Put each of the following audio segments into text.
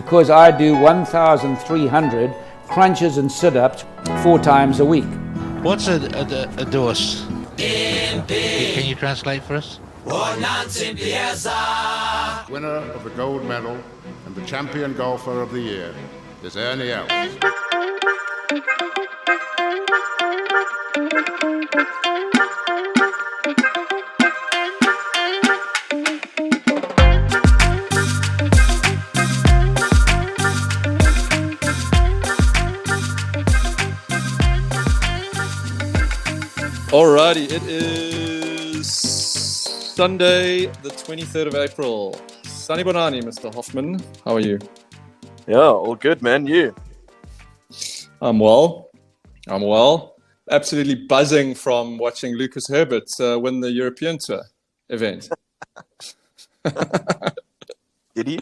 because I do 1,300 crunches and sit-ups 4 times a week. What's a dose? Can you translate for us? Winner of the gold medal and the champion golfer of the year is Ernie Els. Alrighty, it is Sunday, the 23rd of April. Sunny Bonani, Mr. Hoffman. How are you? Yeah, all good, man. You? I'm well. Absolutely buzzing from watching Lucas Herbert win the European Tour event. Did he?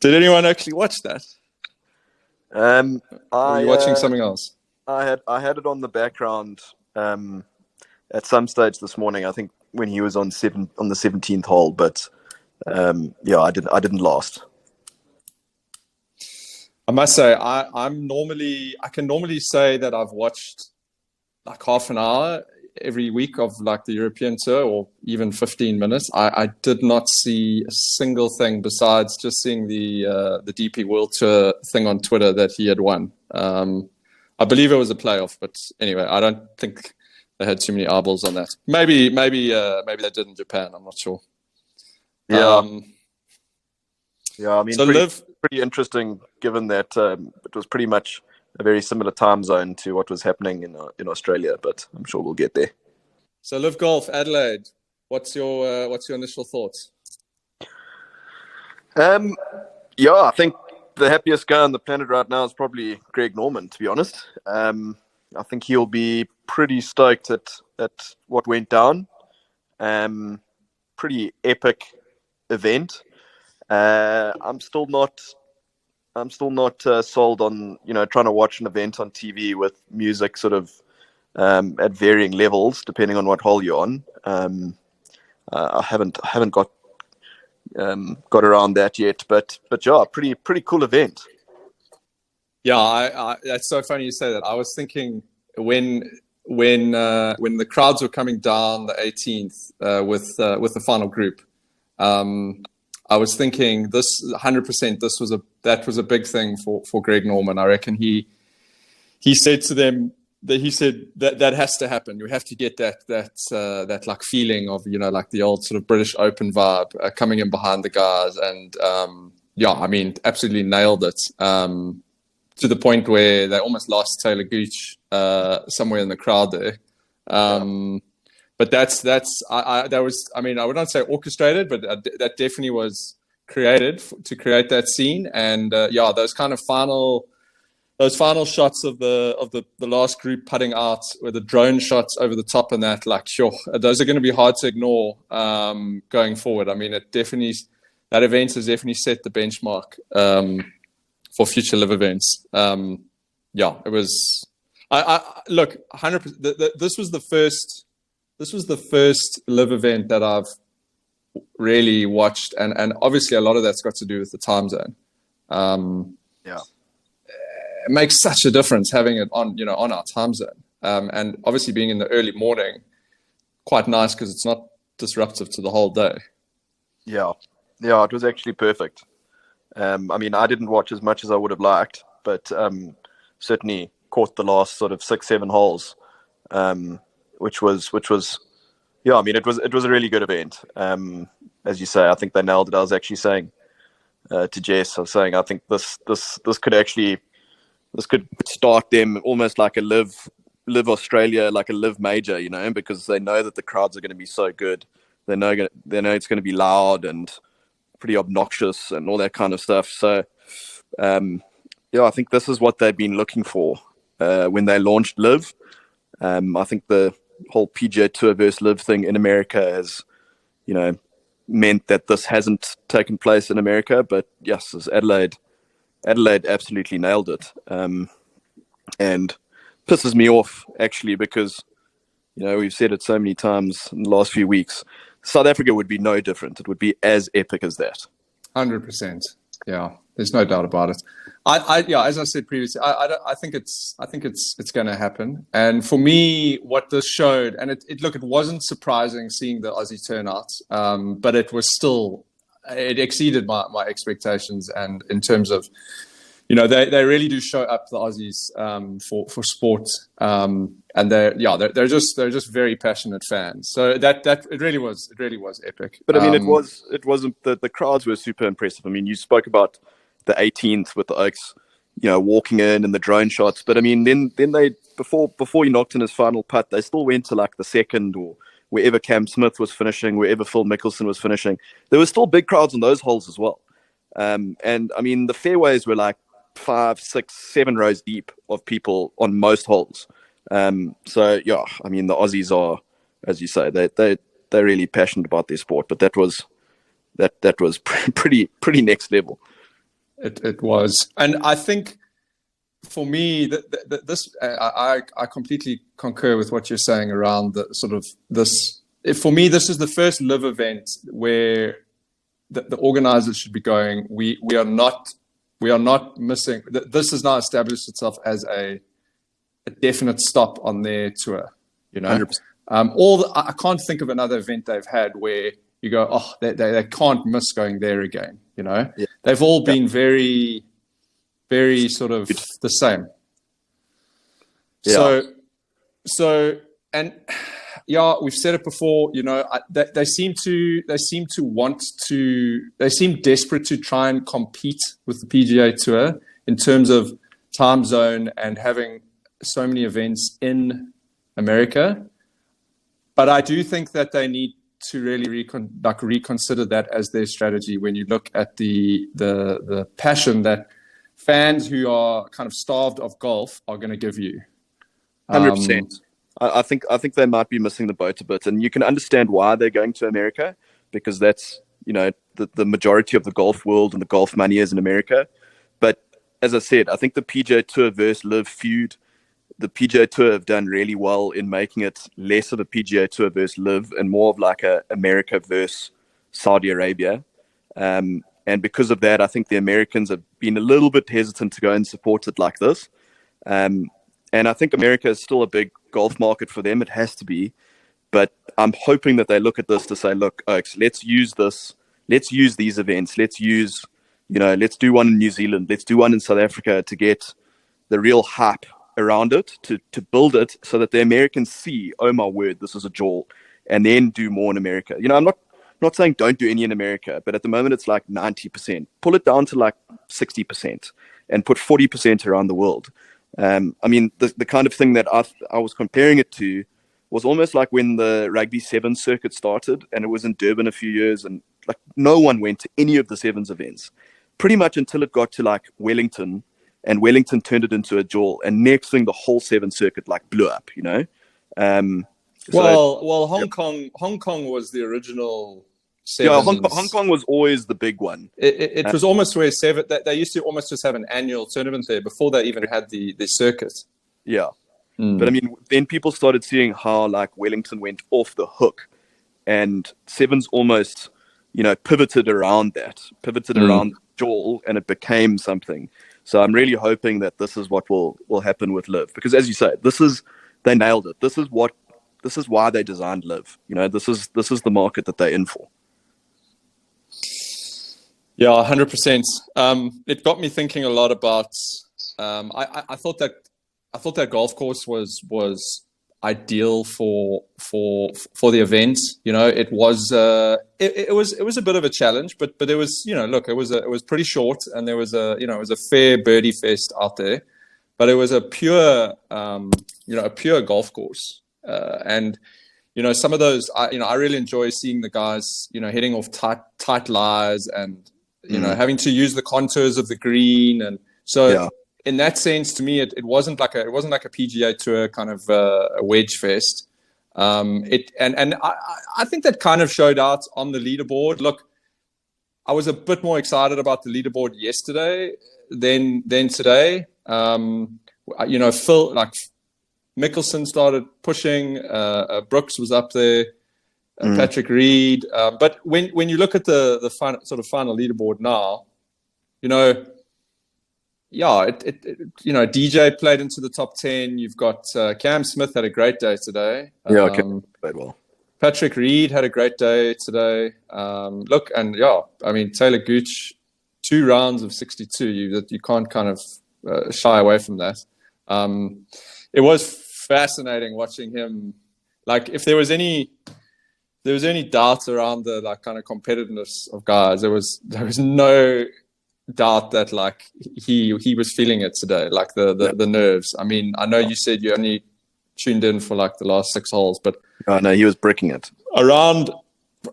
Did anyone actually watch that? Were you watching something else? I had it on the background at some stage this morning. I think when he was on the 17th hole, but yeah, I didn't last. I must say, I can normally say that I've watched like half an hour every week of like the European Tour, or even 15 minutes. I did not see a single thing besides just seeing the DP World Tour thing on Twitter that he had won. I believe it was a playoff, but anyway, I don't think they had too many eyeballs on that. Maybe they did in Japan. I'm not sure. Yeah. I mean, so pretty interesting, given that it was pretty much a very similar time zone to what was happening in Australia. But I'm sure we'll get there. So LIV Golf Adelaide. What's your initial thoughts? Yeah, I think the happiest guy on the planet right now is probably Greg Norman, to be honest. I think he'll be pretty stoked at what went down. Pretty epic event. I'm still not sold on trying to watch an event on TV with music sort of at varying levels depending on what hole you're on. I haven't got around that yet, but yeah, pretty cool event. Yeah, I that's so funny you say that. I was thinking when the crowds were coming down the 18th with the final group, I was thinking this 100%. That was a big thing for Greg Norman. I reckon he said to them that has to happen. You have to get that like feeling of like the old sort of British Open vibe coming in behind the guys, and yeah, I mean, absolutely nailed it. To the point where they almost lost Taylor Gooch somewhere in the crowd there. But that was, I mean, I would not say orchestrated, but that definitely was created to create that scene. And yeah, those final shots of the last group putting out, with the drone shots over the top and that, like, sure, those are going to be hard to ignore going forward. I mean, that event has definitely set the benchmark for future LIV events. Yeah, it was. I look, 100%. This was the first LIV event that I've really watched, and obviously a lot of that's got to do with the time zone. Yeah, it makes such a difference having it on our time zone, and obviously being in the early morning, quite nice because it's not disruptive to the whole day. Yeah, it was actually perfect. I mean, I didn't watch as much as I would have liked, but certainly caught the last sort of 6-7 holes, which was, yeah. I mean, it was a really good event. As you say, I think they nailed it. I was actually saying to Jess, I think this could start them almost like a LIV Australia, like a LIV major, because they know that the crowds are going to be so good. They know it's going to be loud and pretty obnoxious and all that kind of stuff. So, yeah, I think this is what they've been looking for when they launched LIV. I think the whole PGA Tour versus LIV thing in America has, meant that this hasn't taken place in America. But yes, as Adelaide absolutely nailed it, and pisses me off actually because, we've said it so many times in the last few weeks. South Africa would be no different. It would be as epic as that. 100%. Yeah, there's no doubt about it. Yeah, as I said previously, I think it's going to happen. And for me, what this showed, and it wasn't surprising seeing the Aussie turnout, but it was still, it exceeded my expectations. And in terms of, they really do show up, the Aussies, for sport, and they're just very passionate fans. So that it really was epic. But I mean, it wasn't the crowds were super impressive. I mean, you spoke about the 18th with the Oaks, walking in and the drone shots. But I mean, then they before he knocked in his final putt, they still went to like the second or wherever Cam Smith was finishing, wherever Phil Mickelson was finishing. There were still big crowds on those holes as well. And I mean, the fairways were like 5, 6, 7 rows deep of people on most holes. So yeah, I mean, the Aussies are, as you say, they're really passionate about their sport. But that was pretty next level. It was, and I think for me this I completely concur with what you're saying around the sort of this. For me, this is the first LIV event where the organizers should be going. We are not missing. This has now established itself as a definite stop on their tour. 100%. I can't think of another event they've had where you go, oh, they can't miss going there again. Yeah. They've all been very, very sort of the same. Yeah. So, and yeah, we've said it before. They seem desperate to try and compete with the PGA Tour in terms of time zone and having so many events in America. But I do think that they need to really reconsider that as their strategy when you look at the passion that fans who are kind of starved of golf are going to give you. 100%. I think they might be missing the boat a bit, and you can understand why they're going to America, because that's the majority of the golf world and the golf money is in America. But as I said, I think the PGA Tour versus LIV feud, the PGA Tour have done really well in making it less of a PGA Tour versus LIV and more of like a America versus Saudi Arabia. And because of that, I think the Americans have been a little bit hesitant to go and support it like this. And I think America is still a big golf market for them. It has to be. But I'm hoping that they look at this to say, look, Oaks, let's use this. Let's use these events. Let's use, let's do one in New Zealand. Let's do one in South Africa to get the real hype around it, to build it so that the Americans see, oh my word, this is a jewel, and then do more in America. I'm not saying don't do any in America, but at the moment it's like 90%. Pull it down to like 60% and put 40% around the world. I mean, the kind of thing that I was comparing it to was almost like when the Rugby Sevens circuit started, and it was in Durban a few years, and like no one went to any of the Sevens events, pretty much until it got to like Wellington, and Wellington turned it into a jewel, and next thing the whole Sevens circuit like blew up. Hong Kong was the original. Yeah, Hong Kong was always the big one. It was almost where they used to almost just have an annual tournament there before they even had the circuit. Yeah. But I mean, then people started seeing how like Wellington went off the hook, and Sevens almost, pivoted around around jewel, and it became something. So I'm really hoping that this is what will happen with LIV, because as you say, they nailed it. This is why they designed LIV. This is the market that they're in for. Yeah, 100%. It got me thinking a lot about. I thought that golf course was ideal for the event. It was it was a bit of a challenge, but it was it was pretty short, and there was it was a fair birdie fest out there, but it was a pure golf course, and some of those I really enjoy seeing the guys hitting off tight lies and having to use the contours of the green, and so. Yeah. In that sense, to me, it wasn't like a PGA Tour kind of a wedge fest. I think that kind of showed out on the leaderboard. Look, I was a bit more excited about the leaderboard yesterday than today. Phil, like Mickelson started pushing. Brooks was up there. Patrick Reed. But when you look at the final leaderboard now, DJ played into the top 10. You've got Cam Smith had a great day today. Played well. Patrick Reed had a great day today. Taylor Gooch, 2 rounds of 62. You can't kind of shy away from that. It was fascinating watching him. Like, if there was any doubt around the like kind of competitiveness of guys, there was no doubt that like he was feeling it today, like the nerves. I mean, I know you said you only tuned in for like the last 6 holes, but no, he was bricking it around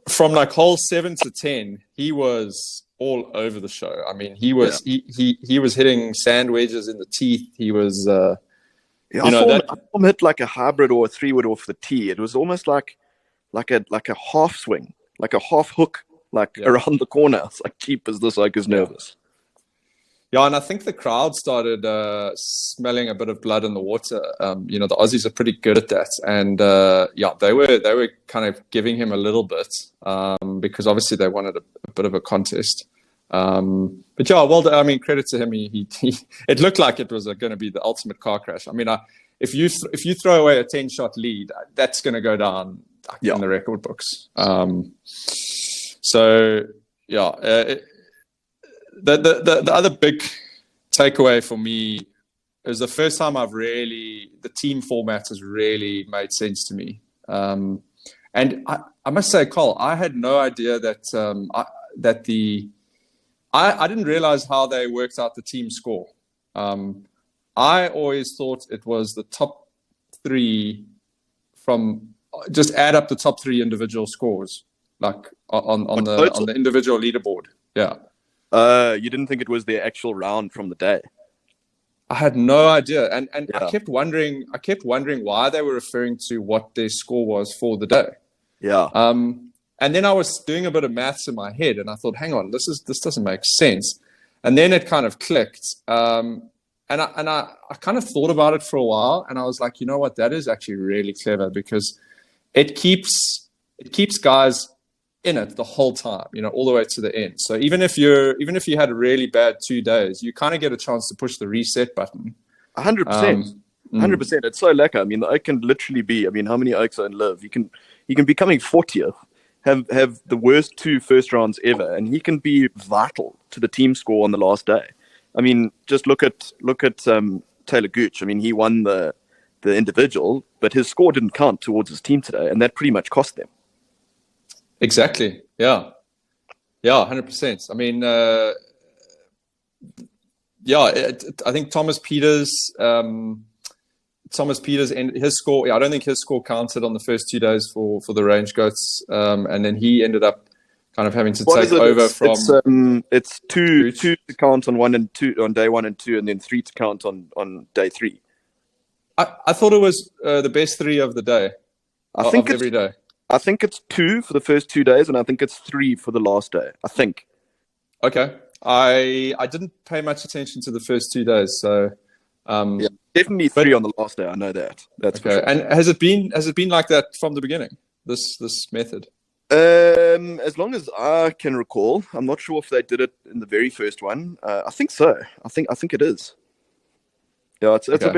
from like hole 7 to 10. He was all over the show. I mean, he was he was hitting sand wedges in the teeth. He was I saw him hit like a hybrid or a 3-wood off the tee. It was almost like a half swing, like a half hook, around the corner. It's like, cheap as this like is nervous. Yeah, and I think the crowd started smelling a bit of blood in the water. The Aussies are pretty good at that, and they were kind of giving him a little bit because obviously they wanted a bit of a contest. But yeah, well, I mean, credit to him. He it looked like it was going to be the ultimate car crash. I mean, if you throw away a 10-shot lead, that's going to go down in the record books. The other big takeaway for me is the first time the team format has really made sense to me. And I must say, Cole, I had no idea that I didn't realize how they worked out the team score. I always thought it was the top 3 just add up the top 3 individual scores, like on the individual leaderboard. Yeah. You didn't think it was their actual round from the day? I had no idea, and I kept wondering why they were referring to what their score was for the day. Yeah. And then I was doing a bit of maths in my head, and I thought, hang on, this doesn't make sense. And then it kind of clicked. And I kind of thought about it for a while, and I was like, you know what, that is actually really clever, because it keeps guys in it the whole time, all the way to the end. So even if you had a really bad 2 days, you kind of get a chance to push the reset button. 100%. 100%. It's so lekker. I mean, the oak can literally be, how many oaks are in LIV? He can be coming 40th, have the worst 2 first rounds ever, and he can be vital to the team score on the last day. I mean, just look at Taylor Gooch. I mean, he won the individual, but his score didn't count towards his team today, and that pretty much cost them. Exactly. Yeah. 100%. I mean, I think Thomas Peters and his score. I don't think his score counted on the first 2 days for the range goats, and then he ended up kind of having to take over from. It's two to count on 1 and 2 on day 1 and 2, and then 3 to count on day 3. I thought it was the best 3 of the day. I think every day. I think it's 2 for the first 2 days, and I think it's 3 for the last day. I think. Okay, I didn't pay much attention to the first 2 days, so definitely 3 on the last day. I know that. That's okay. For sure. And has it been like that from the beginning? This method. As long as I can recall, I'm not sure if they did it in the very first one. I think so. I think it is. Yeah, it's a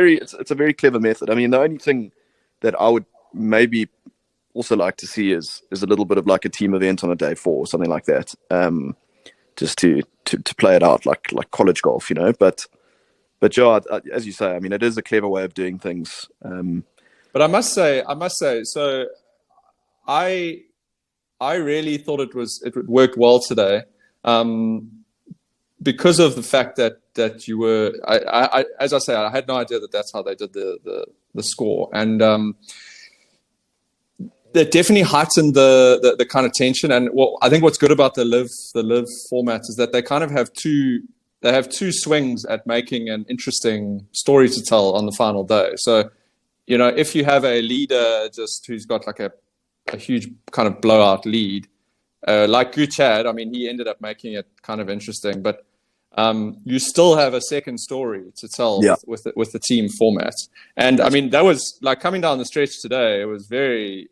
very clever method. I mean, the only thing that I would maybe also like to see is a little bit of like a team event on a day 4 or something like that, just to play it out like college golf, But yeah, as you say, I mean, it is a clever way of doing things. But I must say, so I really thought it worked well today, because of the fact that you were, I as I say, I had no idea that that's how they did the score, and that definitely heightened the kind of tension. And I think what's good about the LIV format is that they kind of have two swings at making an interesting story to tell on the final day. So, if you have a leader just who's got like a huge kind of blowout lead, like Gooch had, I mean, he ended up making it kind of interesting, but you still have a second story to tell with the team format. And I mean, that was like coming down the stretch today. It was very,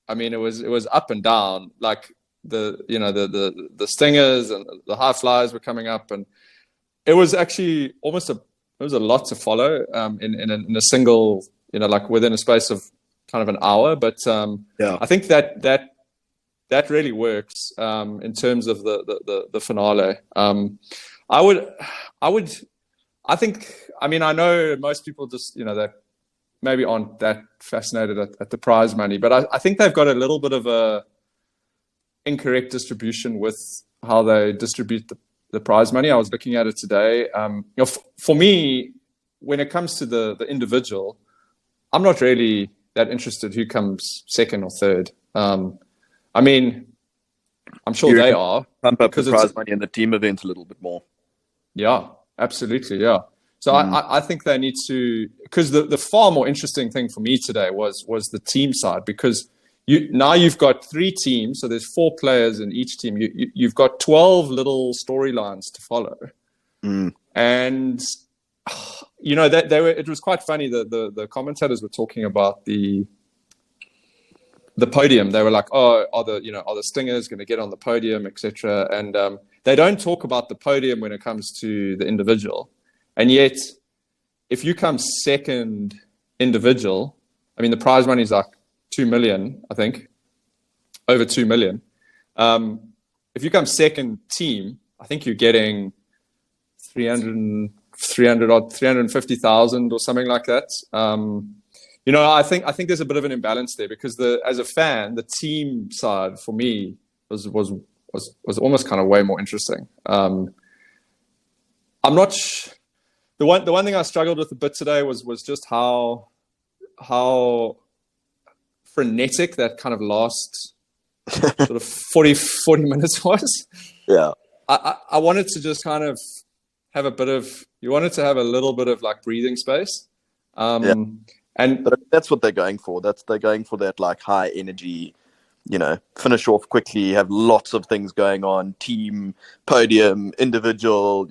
I mean, it was up and down. Like the stingers and the high flyers were coming up, and it was actually it was a lot to follow in a single, like within a space of kind of an hour. But I think that really works in terms of the finale. I know most people just, they maybe aren't that fascinated at the prize money, but I think they've got a little bit of a incorrect distribution with how they distribute the prize money. I was looking at it today. For me, when it comes to the individual, I'm not really that interested who comes second or third. I mean, I'm sure they are. Pump up the prize money in the team event a little bit more. Yeah, absolutely. Yeah. So I think they need to, because the far more interesting thing for me today was the team side, because you've got 3 teams, so there's 4 players in each team. You've got 12 little storylines to follow, and it was quite funny. The commentators were talking about the podium. They were like, "Oh, are the Stingers going to get on the podium, etc." And they don't talk about the podium when it comes to the individual. And yet, if you come second individual, I mean, the prize money is like 2 million, I think, over 2 million. If you come second team, I think you're getting 350,000 or something like that. I think there's a bit of an imbalance there, because as a fan, the team side for me was almost kind of way more interesting. I'm not. The one thing I struggled with a bit today was just how frenetic that kind of last sort of 40 minutes was. Yeah. I wanted to just kind of have you wanted to have a little bit of like breathing space. But that's what they're going for. They're going for that like high energy, finish off quickly, have lots of things going on, team, podium, individual,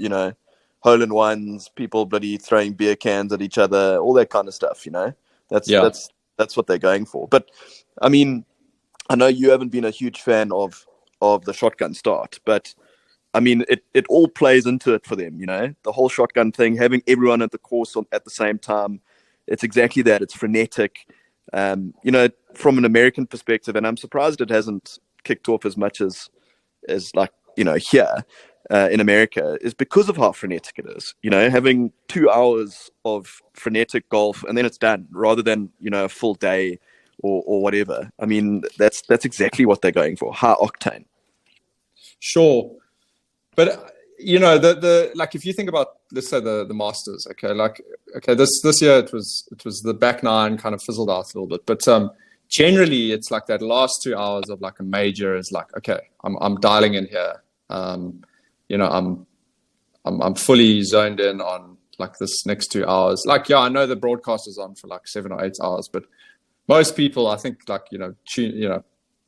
hole-in-ones, people bloody throwing beer cans at each other, all that kind of stuff, That's what they're going for. But I mean, I know you haven't been a huge fan of the shotgun start, but I mean, it all plays into it for them, the whole shotgun thing, having everyone at the course at the same time. It's exactly that. It's frenetic. From an American perspective, and I'm surprised it hasn't kicked off as much as like, here in America, is because of how frenetic it is. Having 2 hours of frenetic golf and then it's done, rather than, a full day or whatever. I mean, that's exactly what they're going for. High octane. Sure. But the like, if you think about, let's say the Masters, this year it was the back nine kind of fizzled out a little bit, but generally it's like that last 2 hours of like a major is like, okay, I'm dialing in here. I'm fully zoned in on like this next 2 hours. Like, I know the broadcast is on for like 7 or 8 hours, but most people, I think, like,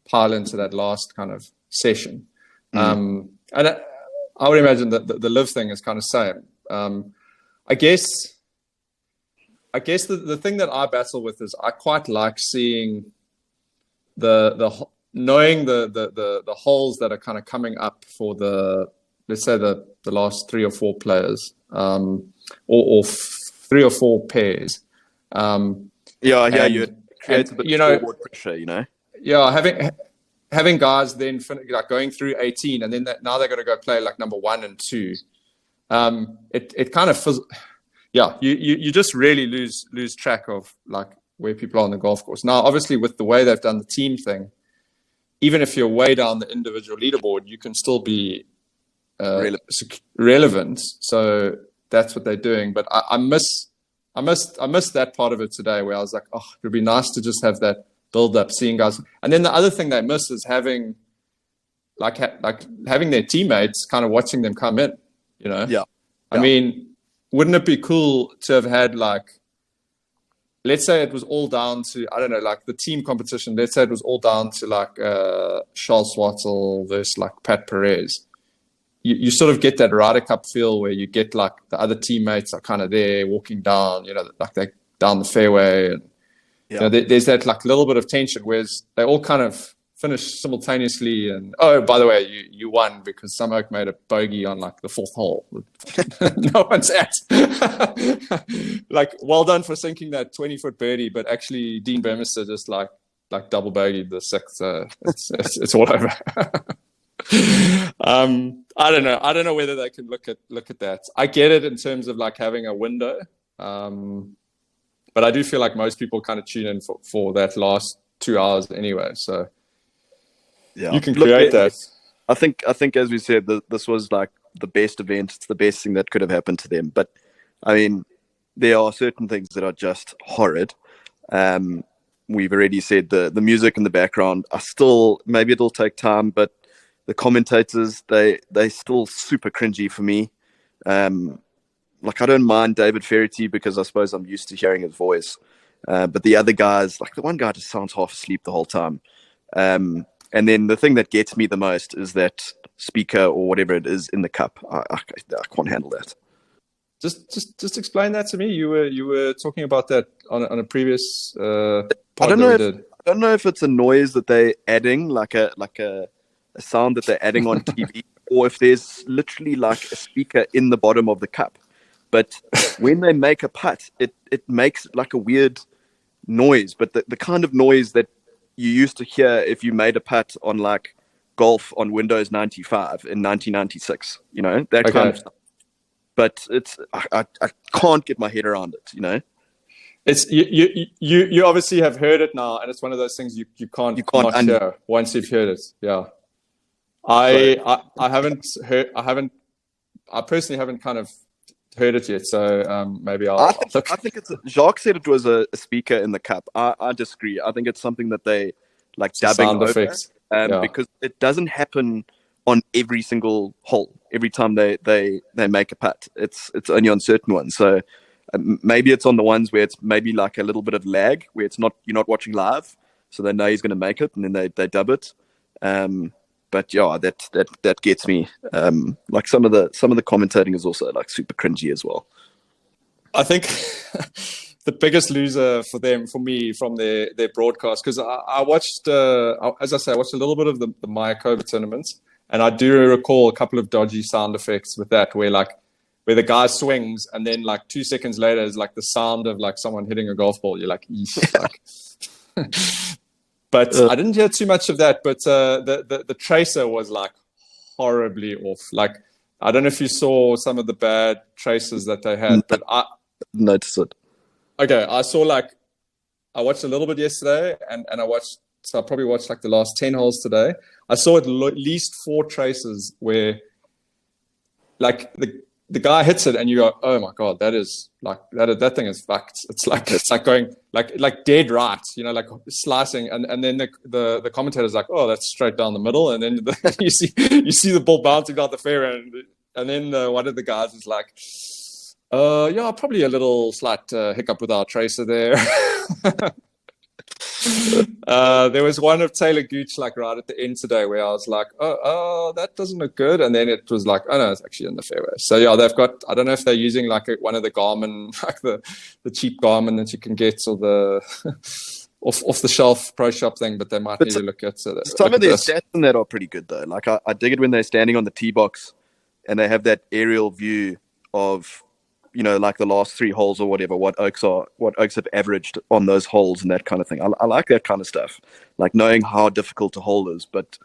pile into that last kind of session. And I would imagine that the LIV thing is kind of same. I guess the thing that I battle with is I quite like seeing knowing the holes that are kind of coming up for let's say the last 3 or 4 players, or 3 or 4 pairs. You create a bit of forward pressure, Yeah, having guys then like going through 18, and then now they're going to go play like number 1 and 2. It kind of you just really lose track of like where people are on the golf course. Now, obviously, with the way they've done the team thing, even if you're way down the individual leaderboard, you can still be relevant. So that's what they're doing. But I miss that part of it today, where I was like, oh, it would be nice to just have that build up, seeing guys. And then the other thing they miss is having having their teammates kind of watching them come in, Yeah. I mean, wouldn't it be cool to have had, like, let's say it was all down to, I don't know, like the team competition, let's say it was all down to like Charles Schwartzel versus like Pat Perez. You sort of get that Ryder Cup feel where you get like the other teammates are kind of there walking down, like they down the fairway, and there's that like little bit of tension, whereas they all kind of finish simultaneously. And oh, by the way, you won because some oak made a bogey on like the 4th hole. No one's at. Like, well done for sinking that 20-foot birdie, but actually Dean Burmester just like double bogeyed the 6th. It's all over. I don't know whether they can look at that. I get it in terms of like having a window, but I do feel like most people kind of tune in for that last 2 hours anyway. So yeah, you can create that. I think as we said, this was like the best event. It's the best thing that could have happened to them. But I mean, there are certain things that are just horrid. We've already said the music in the background are still, maybe it'll take time, but the commentators, they still super cringy for me. Like, I don't mind David Ferretti because I suppose I'm used to hearing his voice. But the other guys, like the one guy just sounds half asleep the whole time. And then the thing that gets me the most is that speaker or whatever it is in the cup. I can't handle that. Just explain that to me. You were talking about that on a previous pod I don't know if it's a noise that they're adding, like a sound that they're adding on TV, or if there's literally like a speaker in the bottom of the cup. But when they make a putt, it makes like a weird noise, but the kind of noise that you used to hear if you made a putt on like golf on Windows 95 in 1996, you know, that kind of stuff. But I can't get my head around it, you know. It's you obviously have heard it now, and it's one of those things you can't not hear once you've heard it. Yeah, I personally haven't kind of heard it yet, so maybe I think it's Jacques said it was a speaker in the cup. I disagree. I think it's something that they like dubbing sound over, effects. Because it doesn't happen on every single hole. Every time they make a putt, it's only on certain ones. So maybe it's on the ones where it's maybe like a little bit of lag, where you're not watching live, so they know he's going to make it, and then they dub it. But yeah, that gets me. Like some of the commentating is also like super cringy as well. I think the biggest loser for me from their broadcast, because I watched, as I say, I watched a little bit of the Mayakoba tournament, and I do recall a couple of dodgy sound effects with that, where the guy swings, and then like 2 seconds later is like the sound of like someone hitting a golf ball. You're like, like. But I didn't hear too much of that. But the tracer was like horribly off. Like, I don't know if you saw some of the bad tracers that they had, but I noticed it. Okay, I watched a little bit yesterday, and I probably watched like the last 10 holes today. I saw at least 4 traces where like the guy hits it, and you go, oh my god, that is like that thing is fucked. It's like going like dead right, you know, like slicing, and then the commentator's like, oh, that's straight down the middle, and then you see the ball bouncing down the fairway, and then one of the guys is like, yeah, probably a little slight hiccup with our tracer there. There was one of Taylor Gooch like right at the end today where I was like, oh, that doesn't look good, and then it was like, oh no, it's actually in the fairway. So yeah, they've got, I don't know if they're using like one of the Garmin, like the cheap Garmin that you can get, or the off the shelf pro shop thing, but they might need to look at some of their stats in that are pretty good though. Like I dig it when they're standing on the tee box and they have that aerial view of, you know, like the last 3 holes or whatever, what oaks have averaged on those holes and that kind of thing. I like that kind of stuff, like knowing how difficult a hole is, but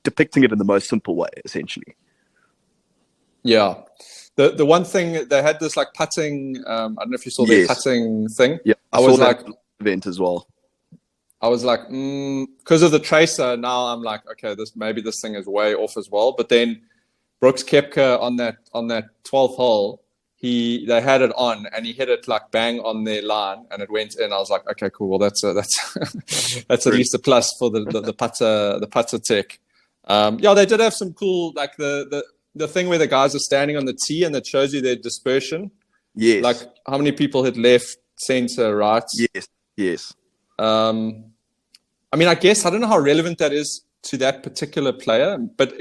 depicting it in the most simple way, essentially. Yeah. The one thing, they had this like putting, I don't know if you saw their putting thing. Yeah, I was like event as well. I was like, because of the tracer, now I'm like, okay, maybe this thing is way off as well. But then Brooks Koepka on that 12th hole, they had it on, and he hit it like bang on their line, and it went in. I was like, okay, cool. Well, that's at least a plus for the putter tech. Yeah, they did have some cool, like the thing where the guys are standing on the tee and that shows you their dispersion. Yes. Like how many people hit left, center, right. Yes. I mean, I guess I don't know how relevant that is to that particular player, but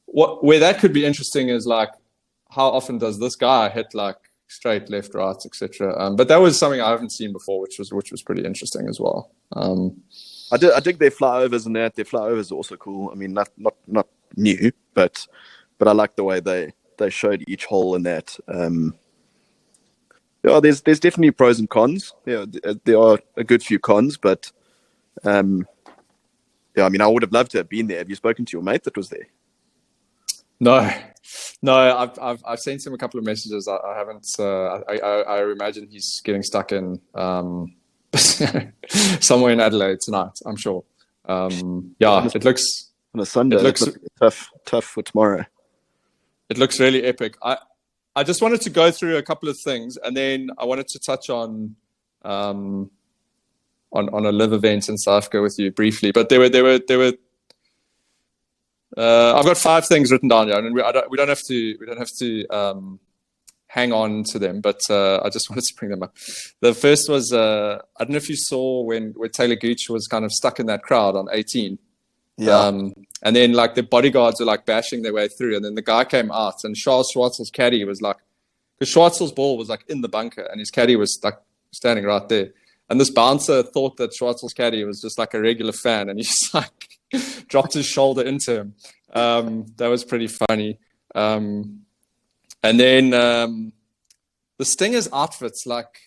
where that could be interesting is like, how often does this guy hit like straight, left, right, etc. But that was something I haven't seen before, which was pretty interesting as well. I dig their flyovers and that. Their flyovers are also cool. I mean, not new, but I like the way they showed each hole in that. Yeah, there's definitely pros and cons. Yeah, there are a good few cons, but yeah, I mean, I would have loved to have been there. Have you spoken to your mate that was there? No, I've sent him a couple of messages. I haven't. I imagine he's getting stuck in somewhere in Adelaide tonight. I'm sure. Yeah, it looks on a Sunday. It looks tough for tomorrow. It looks really epic. I just wanted to go through a couple of things, and then I wanted to touch on a LIV event in South Africa with you briefly. But there were. I've got 5 things written down here, and we don't have to hang on to them, but I just wanted to bring them up. The first was I don't know if you saw when Taylor Gooch was kind of stuck in that crowd on 18. Yeah. And then like the bodyguards were like bashing their way through, and then the guy came out, and Charles Schwartzel's caddy was like, because Schwartzel's ball was like in the bunker, and his caddy was like standing right there. And this bouncer thought that Schwartzel's caddy was just like a regular fan, and he just like dropped his shoulder into him. That was pretty funny. And then the Stingers outfits, like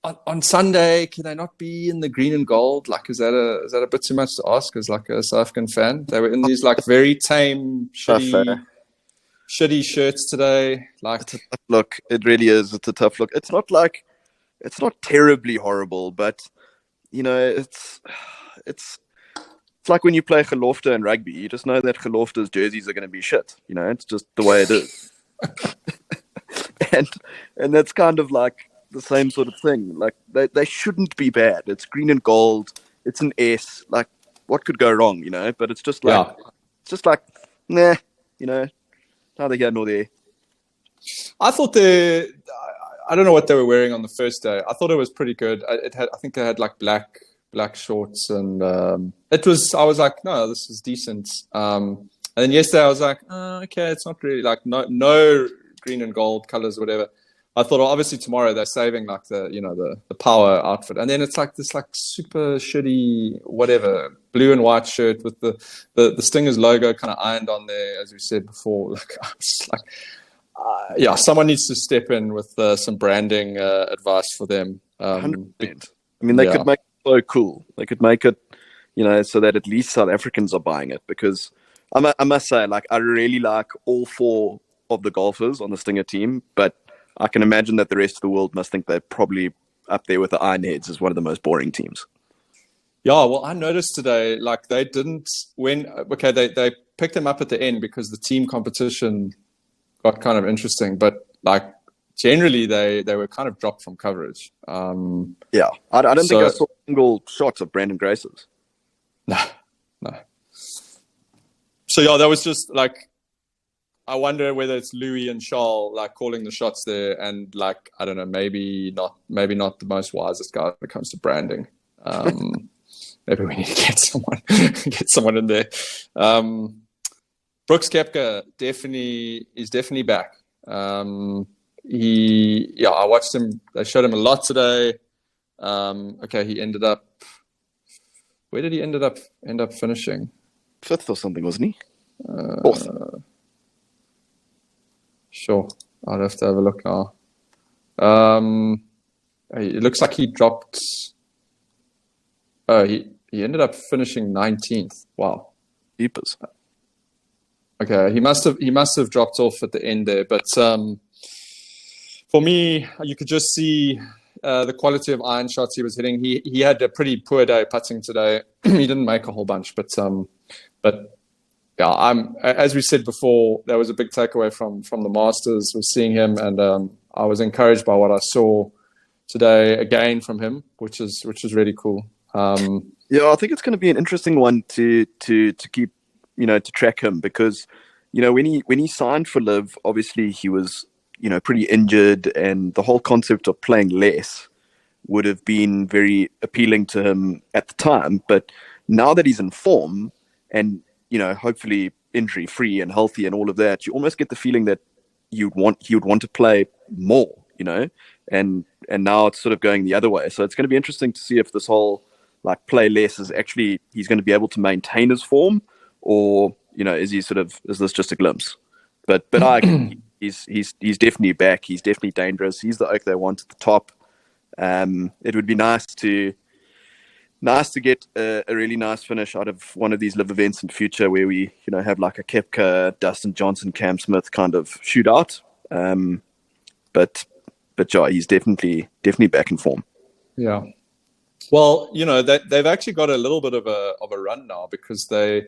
on Sunday, can they not be in the green and gold? Like, is that a bit too much to ask as like a South African fan? They were in these like very tame, shitty shirts today. Like, it's a tough look. It really is. It's a tough look. It's not terribly horrible, but you know, it's like when you play gelofte in rugby. You just know that gelofte's jerseys are going to be shit. You know, it's just the way it is. and that's kind of like the same sort of thing. Like they shouldn't be bad. It's green and gold. It's an S. Like, what could go wrong? You know, but it's just like nah. You know, neither here nor there. I thought I don't know what they were wearing on the first day. I thought it was pretty good. I think they had like black shorts, and I was like, no, this is decent. And then yesterday I was like, okay, it's not really like no green and gold colors or whatever. I thought, well, obviously tomorrow they're saving like the power outfit, and then it's like this like super shitty whatever blue and white shirt with the Stingers logo kind of ironed on there, as we said before. Like, I was like, yeah, someone needs to step in with some branding advice for them. 100%. I mean, they could make it so cool. They could make it, you know, so that at least South Africans are buying it. Because I must say, like, I really like all 4 of the golfers on the Stinger team, but I can imagine that the rest of the world must think they're probably up there with the Ironheads as one of the most boring teams. Yeah, well, I noticed today, like they picked them up at the end because the team competition got kind of interesting, but like generally they were kind of dropped from coverage. Yeah, I don't think I saw single shots of Brandon Grace's. No. So yeah, that was just like, I wonder whether it's Louis and Charles like calling the shots there, and like, I don't know, maybe not the most wisest guy when it comes to branding. Maybe we need to get someone in there. Brooks Koepka is definitely back. I watched him. They showed him a lot today. He ended up. Where did he end up finishing? 5th or something, wasn't he? 4th. Sure, I'll have to have a look now. It looks like he dropped. Oh, he ended up finishing 19th. Wow, Jeepers. Okay, he must have dropped off at the end there. But for me, you could just see the quality of iron shots he was hitting. He had a pretty poor day putting today. He didn't make a whole bunch, but yeah, as we said before, that was a big takeaway from the Masters, was seeing him, and I was encouraged by what I saw today again from him, which is really cool. Yeah, I think it's going to be an interesting one to keep, you know, to track him, because, you know, when he signed for LIV, obviously he was, you know, pretty injured, and the whole concept of playing less would have been very appealing to him at the time. But now that he's in form and, you know, hopefully injury free and healthy and all of that, you almost get the feeling that he would want to play more, you know, and now it's sort of going the other way. So it's going to be interesting to see if this whole like play less is actually he's going to be able to maintain his form, or is this just a glimpse? But I agree. He's definitely back. He's definitely dangerous. He's the oak they want at the top. It would be nice to get a really nice finish out of one of these live events in future where we have like a Koepka, Dustin Johnson, Cam Smith kind of shootout. But yeah, he's definitely back in form. Yeah. Well, they've actually got a little bit of a run now because they're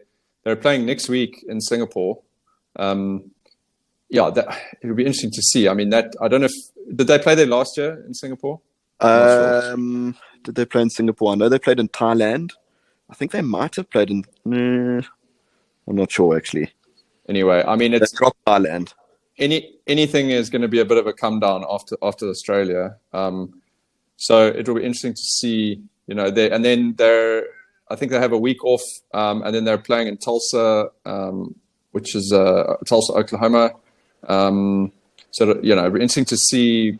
playing next week in Singapore. Yeah, it'll be interesting to see. I mean, I don't know did they play there last year in Singapore? Sure. Did they play in Singapore? I know they played in Thailand. I think they might have played in. I'm not sure actually. Anyway, I mean, it's dropped Thailand. Anything is going to be a bit of a come down after Australia. So it will be interesting to see, I think they have a week off, and then they're playing in Tulsa, which is Tulsa, Oklahoma. So it'll be interesting to see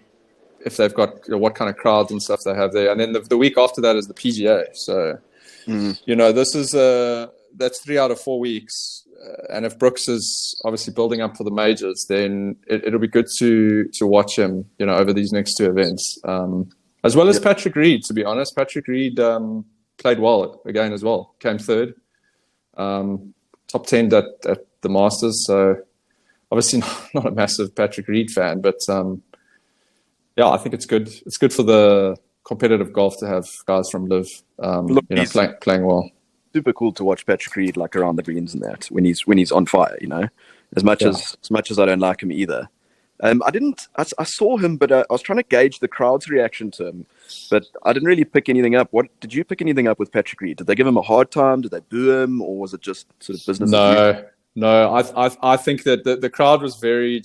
if they've got what kind of crowds and stuff they have there. And then the week after that is the PGA. So, this is that's 3 out of 4 weeks. And if Brooks is obviously building up for the majors, then it'll be good to watch him, over these next 2 events. As well as Patrick Reed, to be honest. Patrick Reed played well again as well. Came third. Top 10 at the Masters. So obviously not a massive Patrick Reed fan, but I think it's good. It's good for the competitive golf to have guys from LIV playing well. Super cool to watch Patrick Reed like around the greens and that when he's on fire, as much as I don't like him either. I saw him, but I was trying to gauge the crowd's reaction to him, but I didn't really pick anything up. What did you pick anything up with Patrick Reed? Did they give him a hard time? Did they boo him, or was it just sort of business? No. I think that the crowd was very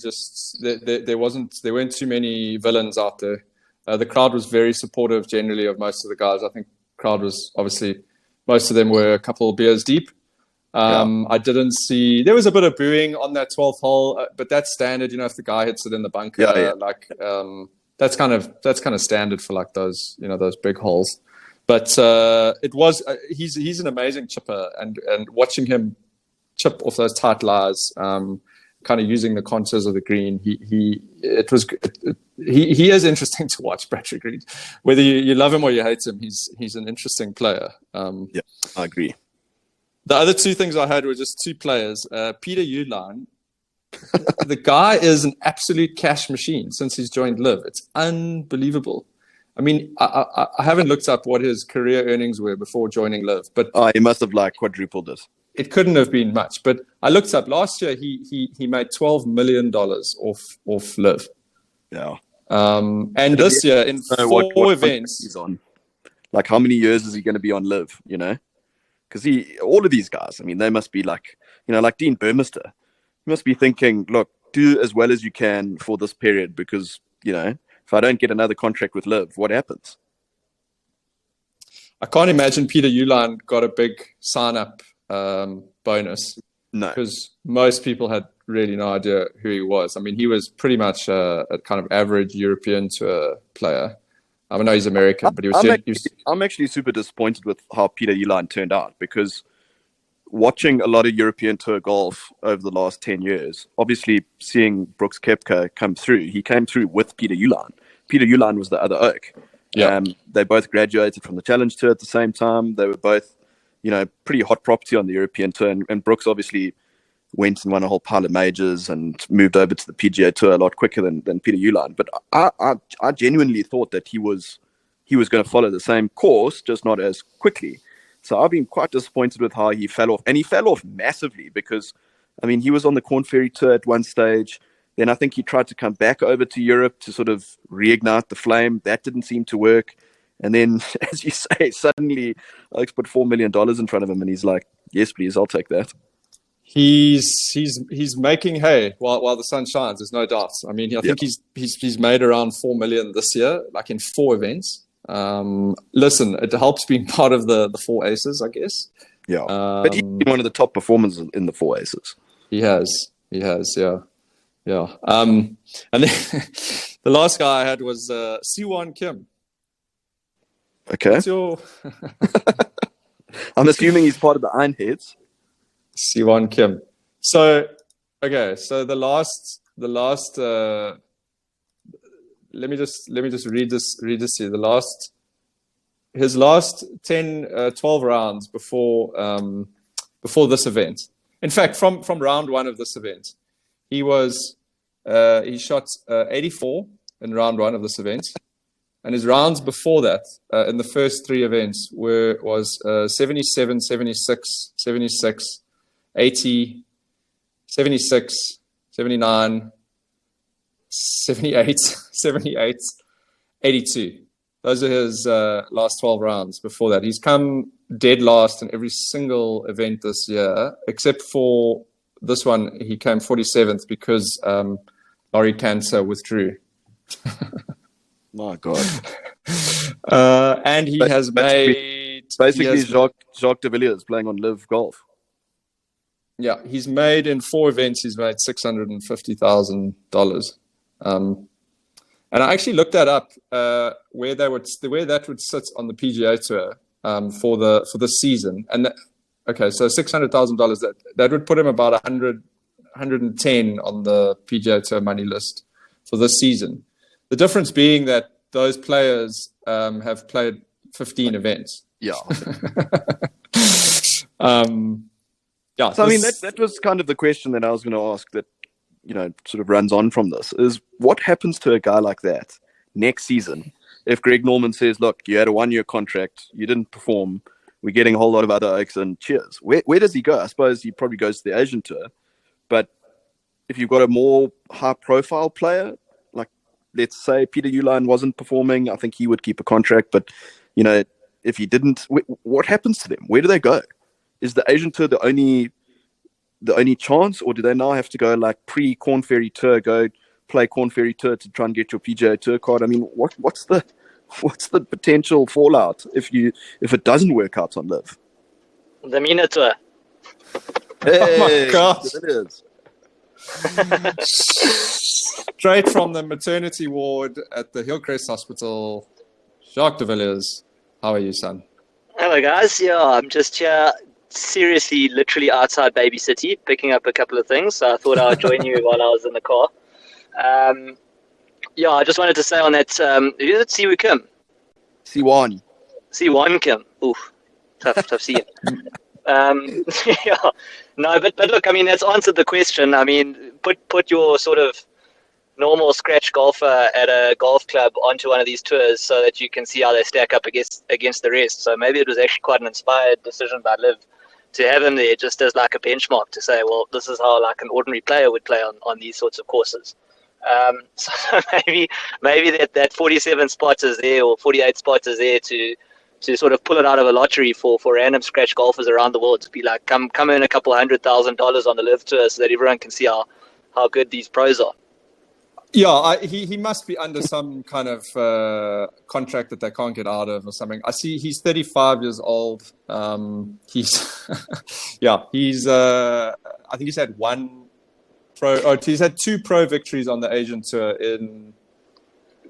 there weren't too many villains out there. The crowd was very supportive generally of most of the guys. I think crowd was obviously most of them were a couple of beers deep. I didn't see there was a bit of booing on that 12th hole, but that's standard. If the guy hits it in the bunker, that's kind of standard for like those those big holes. But it was he's an amazing chipper, and watching him chip off those tight lies, kind of using the contours of the green. He is interesting to watch, Patrick Reed. Whether you love him or you hate him, he's an interesting player. Yeah, I agree. The other 2 things I had were just 2 players. Peter Uihlein, the guy is an absolute cash machine since he's joined LIV. It's unbelievable. I mean, I haven't looked up what his career earnings were before joining LIV, but he must have like quadrupled it. It couldn't have been much, but I looked up last year. He made $12 million off LIV. Yeah. And this year in 4 events, he's on. Like, how many years is he going to be on LIV? Because all of these guys, I mean, they must be like, like Dean Burmester. He must be thinking, look, do as well as you can for this period, because if I don't get another contract with LIV, what happens? I can't imagine Peter Uihlein got a big sign-up bonus. No, because most people had really no idea who he was. I mean, he was pretty much a kind of average European tour player. I know he's American, but I'm actually super disappointed with how Peter Uihlein turned out, because watching a lot of European tour golf over the last 10 years, obviously seeing Brooks Koepka come through, he came through with Peter Uihlein. Peter Uihlein was the other oak. Yeah. They both graduated from the Challenge Tour at the same time. They were both, pretty hot property on the European Tour. And Brooks obviously went and won a whole pile of majors and moved over to the PGA Tour a lot quicker than Peter Uihlein. But I genuinely thought that he was going to follow the same course, just not as quickly. So I've been quite disappointed with how he fell off. And he fell off massively because, I mean, he was on the Corn Ferry Tour at one stage. Then I think he tried to come back over to Europe to sort of reignite the flame. That didn't seem to work. And then, as you say, suddenly Alex put $4 million in front of him, and he's like, yes, please, I'll take that. He's making hay while the sun shines. There's no doubt. I mean, I think he's made around $4 million this year, like in 4 events. Listen, it helps being part of the 4 aces, I guess. Yeah, but he's been one of the top performers in the 4 aces. He has, yeah. And then the last guy I had was Siwon Kim. Okay. What's your I'm assuming he's part of the Ironheads. Siwon Kim? So, okay. So the last. Let me just read this to you. His last 12 rounds before this event. In fact, from round one of this event, he shot 84 in round one of this event, and his rounds before that, in the first three events, was 77, 76, 76, 80, 76, 79, 78, 78, 82. Those are his last 12 rounds before that. He's come dead last in every single event this year, except for this one. He came 47th because Laurie Cancer withdrew. My God. And he has made... Basically, Jacques de Villiers playing on LIV Golf. Yeah, he's made, in 4 events, he's made $650,000. And I actually looked that up, where that would sit on the PGA Tour for the season. And okay, so $600,000 that would put him about 110 on the PGA Tour money list for this season. The difference being that those players have played 15 events. Yeah. Yeah. So I mean, that was kind of the question that I was going to ask. That, you know, sort of runs on from this, is what happens to a guy like that next season if Greg Norman says, look, you had a 1-year contract, you didn't perform, we're getting a whole lot of other oaks and cheers. Where does he go? I suppose he probably goes to the Asian Tour, but if you've got a more high-profile player, like let's say Peter Uihlein wasn't performing, I think he would keep a contract, but, you know, if he didn't, what happens to them? Where do they go? Is the Asian Tour the only chance, or do they now have to go like pre-Corn Ferry Tour, go play Corn Ferry Tour to try and get your PGA Tour card? I mean, what's the potential fallout if it doesn't work out on LIV? The Mina Tour. Hey, oh my gosh! It is. Straight from the maternity ward at the Hillcrest Hospital, Jacques de Villiers. How are you, son? Hello, guys. Yeah, I'm just here, seriously, literally outside Baby City, picking up a couple of things. So I thought I would join you while I was in the car. Yeah, I just wanted to say on that, who is it? Siwon Kim? Siwon Kim. Oof, tough seeing. Yeah, no, but look, I mean, that's answered the question. I mean, put your sort of normal scratch golfer at a golf club onto one of these tours so that you can see how they stack up against the rest. So maybe it was actually quite an inspired decision by LIV to have him there just as like a benchmark to say, well, this is how like an ordinary player would play on these sorts of courses. So maybe that 47 spots is there, or 48 spots is there to sort of pull it out of a lottery for random scratch golfers around the world to be like, come earn a couple $100,000 on the LIV Tour so that everyone can see how good these pros are. Yeah, he must be under some kind of contract that they can't get out of or something. I see he's 35 years old. He's I think he's had he's had 2 pro victories on the Asian Tour in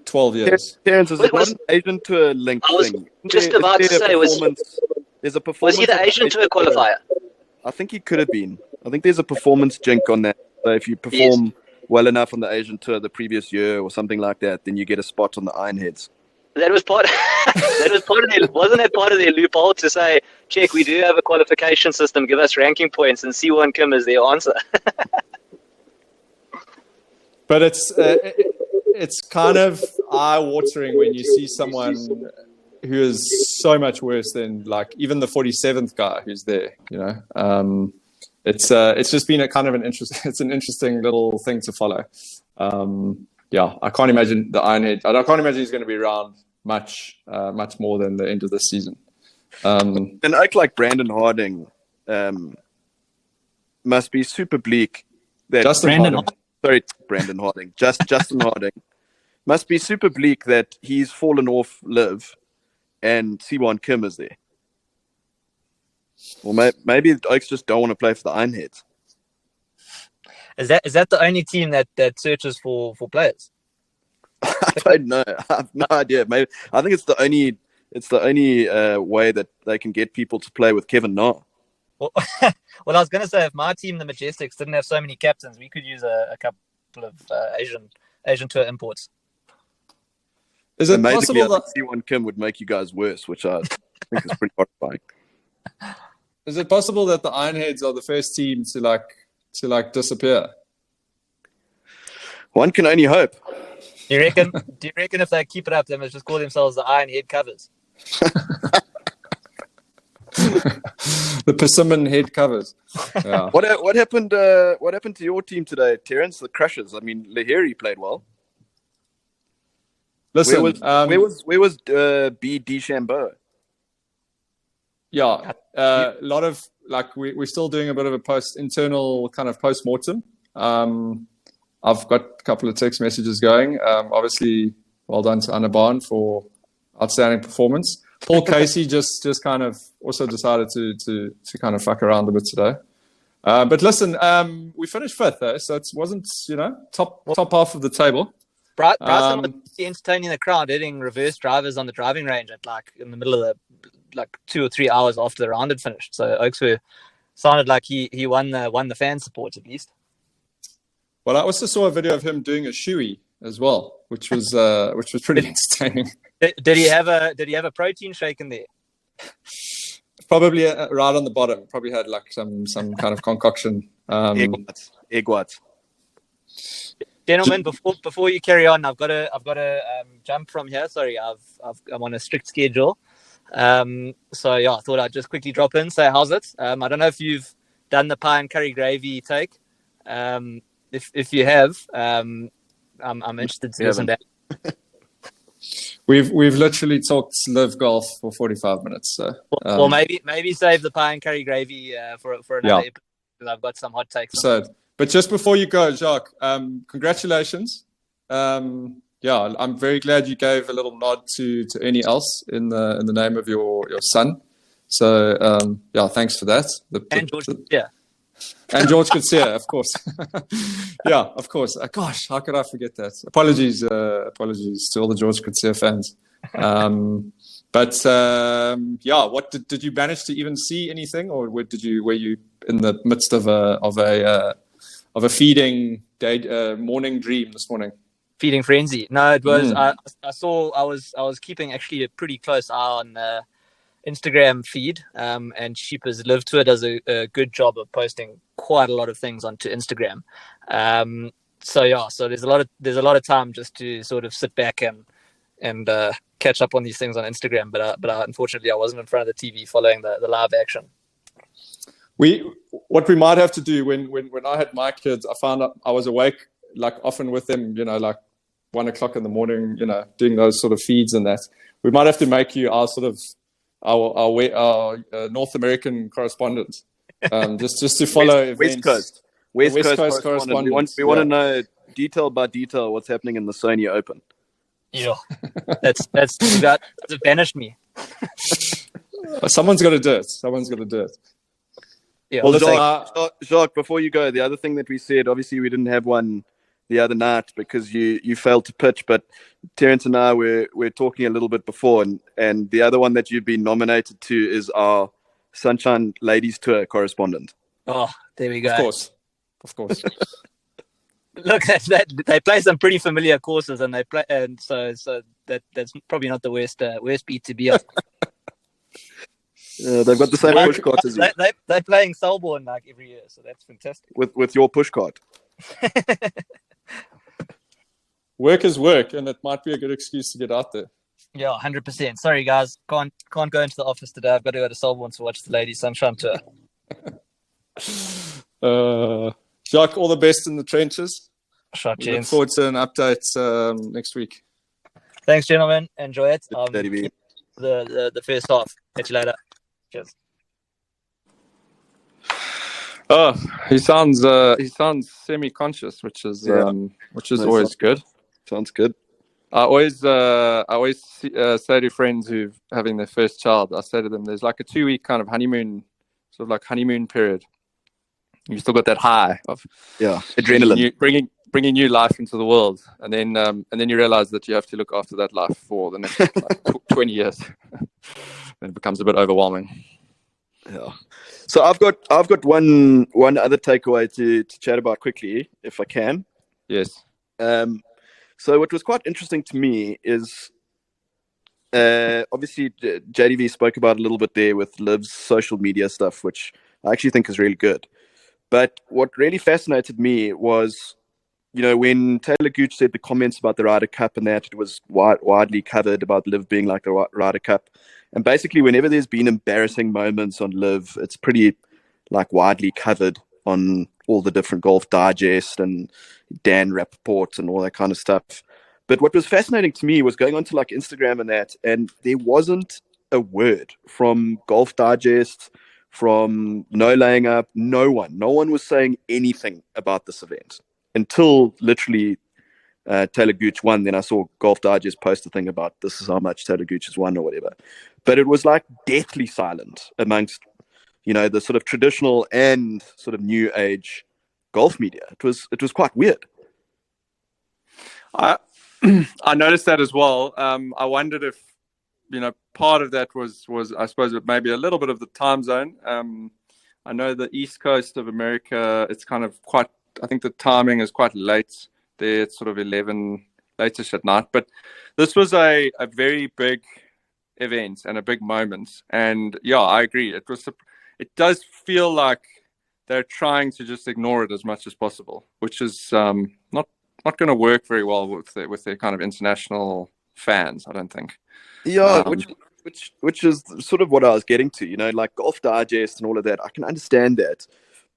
12 years. Terrence, is it not an Asian Tour link thing? Just about to say, there's a performance. Was he the Asian Tour qualifier? I think he could have been. I think there's a performance jink on that. So if you perform well enough on the Asian Tour the previous year or something like that, then you get a spot on the Ironheads. That was part of wasn't that part of their loophole to say, check, we do have a qualification system, give us ranking points, and Siwon Kim is their answer. But it's kind of eye-watering when you see someone who is so much worse than like even the 47th guy who's there, you know. It's just been an interesting little thing to follow. Yeah, I can't imagine the Ironhead. I can't imagine he's going to be around much more than the end of this season. An oak like Brandon Harding must be super bleak. Justin Harding must be super bleak that he's fallen off LIV and Siwon Kim is there. Well, maybe the Oaks just don't want to play for the Ironheads. Is that the only team that searches for players? I don't know. I have no idea. Maybe I think it's the only it's the only way that they can get people to play with Kevin Na. Well, well, I was going to say, if my team, the Majestics, didn't have so many captains, we could use a couple of Asian tour imports. Is it Amazingly, possible I think C1 Kim would make you guys worse, which I think is pretty horrifying. Is it possible that the Ironheads are the first team to disappear? One can only hope. Do you reckon? Do you reckon if they keep it up, they must just call themselves the Ironhead Covers? The Persimmon head covers. Yeah. What happened? What happened to your team today, Terrence? The Crushers. I mean, Lahiri played well. Listen, where was B. DeChambeau? Yeah, a lot of we're still doing a bit of a internal kind of post-mortem. I've got a couple of text messages going. Obviously, well done to Anna Barn for outstanding performance. Paul Casey just kind of also decided to kind of fuck around a bit today. But listen, we finished fifth though, so it wasn't top half of the table. Bryson was entertaining the crowd, hitting reverse drivers on the driving range at in the middle of 2 or 3 hours after the round had finished. So Oaks sounded like he won the fan support at least. Well, I also saw a video of him doing a shoey as well, which was pretty entertaining. Did he have a protein shake in there? Probably right on the bottom. Probably had some kind of concoction. Egg whites. Gentlemen, before you carry on, I've got to jump from here. Sorry, I'm on a strict schedule. So yeah, I thought I'd just quickly drop in, say how's it. I don't know if you've done the pie and curry gravy take. If you have, I'm interested to listen to that. We've literally talked live golf for 45 minutes. So well, maybe save the pie and curry gravy for another episode, because I've got some hot takes. But just before you go, Jacques, congratulations. I'm very glad you gave a little nod to Ernie Els in the name of your son. So thanks for that. And George, and George Coetzee, of course. Yeah, of course. Gosh, how could I forget that? Apologies to all the George Coetzee fans. What did you manage to even see anything, or were you in the midst of a feeding day, morning dream this morning? Feeding frenzy. No, it was. I was keeping actually a pretty close eye on Instagram feed, and Sheepers Live Tour does a good job of posting quite a lot of things onto Instagram. So there's a lot of time just to sort of sit back and catch up on these things on Instagram. But unfortunately, I wasn't in front of the TV following the live action. What we might have to do when I had my kids, I found out I was awake often with them, 1 o'clock in the morning, doing those sort of feeds and that. We might have to make you our sort of our North American correspondent, just to follow events. West Coast correspondent. We want to know detail by detail what's happening in the Sony Open. Yeah, that's banished me. Someone's got to do it. Yeah. Well, Jacques, before you go, the other thing that we said, obviously we didn't have one the other night because you failed to pitch, but Terrence and I were talking a little bit before, and the other one that you've been nominated to is our Sunshine Ladies Tour correspondent. Oh, there we go. Of course. Look, they play some pretty familiar courses, and so that's probably not the worst beat to be on. They've got the same push cart as you. They're playing Selborne every year, so that's fantastic. With your push cart. Work is work, and it might be a good excuse to get out there. Yeah, 100%. Sorry, guys, can't go into the office today. I've got to go to Selborne to watch the Ladies Sunshine Tour. Jacques, all the best in the trenches. Shot, Look forward to an update next week. Thanks, gentlemen. Enjoy it. The first half. Catch you later. Cheers. Oh, he sounds semi-conscious, which is always good. Sounds good. I always say to friends who're having their first child, I say to them, there's like a 2-week kind of honeymoon, sort of like honeymoon period. You still got that high of adrenaline. bringing new life into the world, and then you realize that you have to look after that life for the next 20 years. And it becomes a bit overwhelming. Yeah. So I've got one other takeaway to chat about quickly, if I can. Yes. So what was quite interesting to me is obviously JDV spoke about a little bit there with LIV's social media stuff, which I actually think is really good. But what really fascinated me was, when Taylor Gooch said the comments about the Ryder Cup and that it was widely covered about LIV being like the Ryder Cup. And basically, whenever there's been embarrassing moments on LIV, it's pretty like widely covered on all the different Golf Digest and Dan Rappaport and all that kind of stuff. But what was fascinating to me was going onto like Instagram and that, and there wasn't a word from Golf Digest, from No Laying Up, no one was saying anything about this event until literally Taylor Gooch won. Then I saw Golf Digest post a thing about this is how much Taylor Gooch has won or whatever. But it was like deathly silent amongst, the sort of traditional and sort of new age golf media. It was quite weird. I noticed that as well. I wondered if, part of that was I suppose maybe a little bit of the time zone. I know the East Coast of America, it's kind of quite, I think the timing is quite late there. It's sort of 11, late-ish at night. But this was a very big event and a big moment. And yeah, I agree. It does feel like they're trying to just ignore it as much as possible, which is not going to work very well with their kind of international fans, I don't think. Yeah, which is sort of what I was getting to, like Golf Digest and all of that. I can understand that.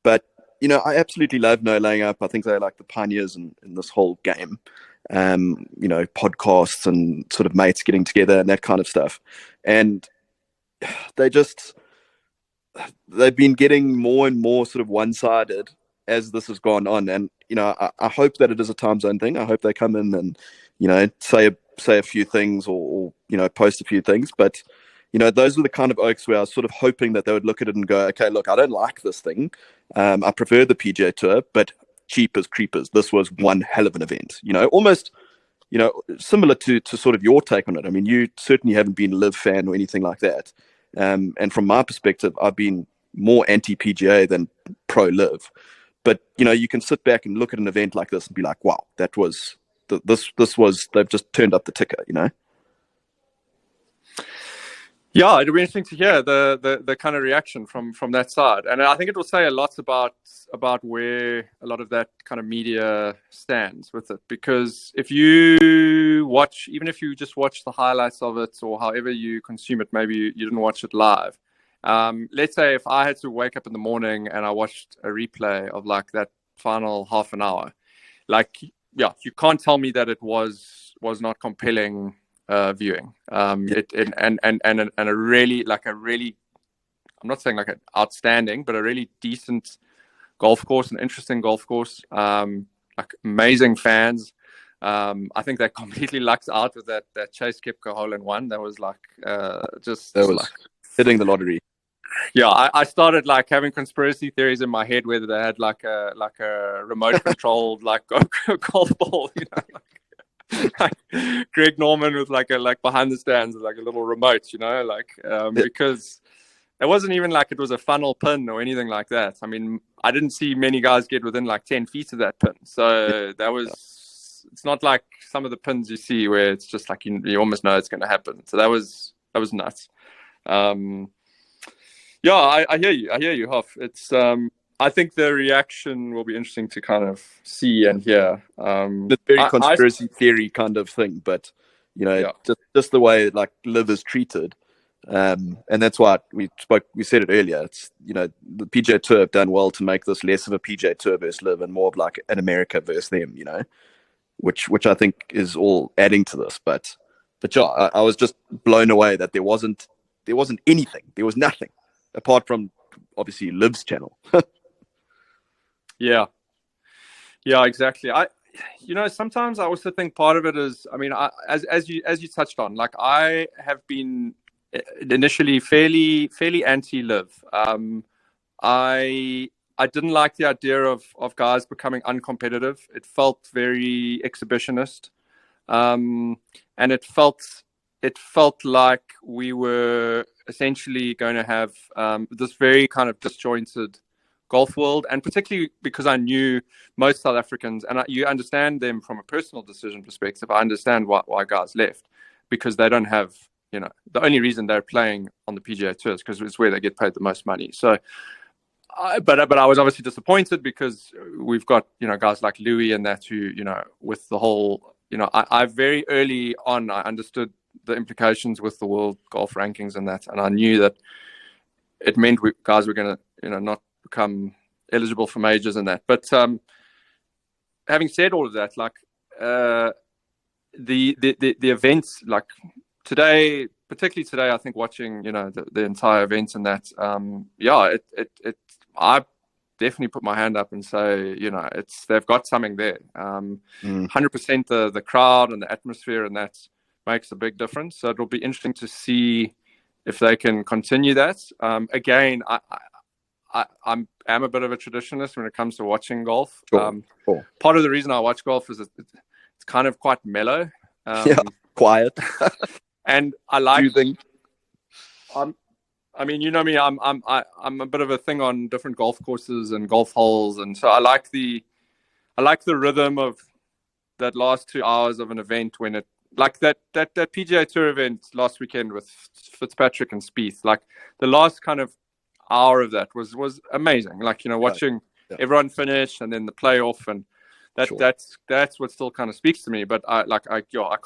But, I absolutely love No Laying Up. I think they're like the pioneers in this whole game. Podcasts and sort of mates getting together and that kind of stuff. And they've been getting more and more sort of one-sided as this has gone on. And, I hope that it is a time zone thing. I hope they come in and, say a few things or post a few things. But, those were the kind of oaks where I was sort of hoping that they would look at it and go, okay, look, I don't like this thing. I prefer the PGA Tour, but cheap as creepers. This was one hell of an event, almost, similar to sort of your take on it. I mean, you certainly haven't been a LIV fan or anything like that. And from my perspective, I've been more anti-PGA than pro-LIV. But, you can sit back and look at an event like this and be like, wow, that was, they've just turned up the ticker, Yeah, it'll be interesting to hear the kind of reaction from that side. And I think it will say a lot about where a lot of that kind of media stands with it. Because if you watch, even if you just watch the highlights of it or however you consume it, maybe you didn't watch it live. Let's say if I had to wake up in the morning and I watched a replay of like that final half an hour, like, yeah, you can't tell me that it was not compelling viewing. And a really, I'm not saying like an outstanding, but a really decent golf course, an interesting golf course, like amazing fans. I think they completely lucked out with that Chase Koepka hole-in-one. That was like hitting the lottery. Yeah, I started like having conspiracy theories in my head whether they had like a remote controlled like golf ball, like Greg Norman with like behind the stands with like a little remote, because it wasn't even like it was a funnel pin or anything like that. I mean, I didn't see many guys get within like 10 feet of that pin. So that was, it's not like some of the pins you see where it's just like you almost know it's going to happen. So that was nuts. Yeah, I hear you, Hoff. It's I think the reaction will be interesting to kind of see and hear. It's very conspiracy theory kind of thing, but just the way like LIV is treated, and that's why we said it earlier. It's the PGA Tour have done well to make this less of a PGA Tour versus LIV and more of like an America versus them, which I think is all adding to this. But yeah, I was just blown away that there wasn't anything, there was nothing apart from obviously LIV's channel. Yeah, exactly. Sometimes I also think part of it is, I mean, as you touched on, like I have been initially fairly anti-LIV. I I didn't like the idea of guys becoming uncompetitive. It felt very exhibitionist, and it felt like we were essentially going to have this very kind of disjointed golf world, and particularly because I knew most South Africans, and you understand them from a personal decision perspective. I understand why guys left, because they don't have, the only reason they're playing on the PGA Tour is because it's where they get paid the most money. So, but I was obviously disappointed because we've got, guys like Louis and that who, with the whole, I very early on, I understood the implications with the world golf rankings and that. And I knew that it meant guys were going to, not become eligible for majors and that. But having said all of that, like the events, like today, particularly today, I think watching, the entire event and that, I definitely put my hand up and say, they've got something there. 100% the crowd and the atmosphere and that makes a big difference. So it'll be interesting to see if they can continue that. Again, I'm a bit of a traditionalist when it comes to watching golf. Sure. Part of the reason I watch golf is it's kind of quite mellow. Quiet. And I like. Soothing. I mean, you know me. I'm a bit of a thing on different golf courses and golf holes, and so I like the rhythm of that last 2 hours of an event when it, like that PGA Tour event last weekend with Fitzpatrick and Spieth. Like the last kind of hour of that was amazing. Like, watching everyone finish and then the playoff, and that's what still kind of speaks to me. But I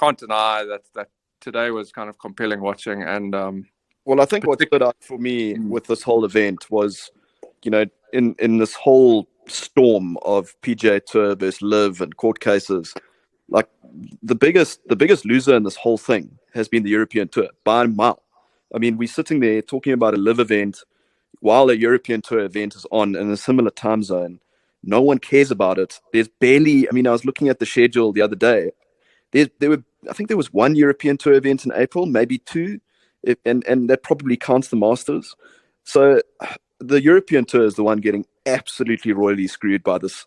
can't deny that today was kind of compelling watching. And well, I think what stood out for me with this whole event was, in this whole storm of PGA Tour versus LIV and court cases, like the biggest loser in this whole thing has been the European Tour by a mile. I mean, we're sitting there talking about a LIV event while a European Tour event is on in a similar time zone. No one cares about it. There's barely, I was looking at the schedule the other day. I think there was one European Tour event in April, maybe two, and that probably counts the Masters. So the European Tour is the one getting absolutely royally screwed by this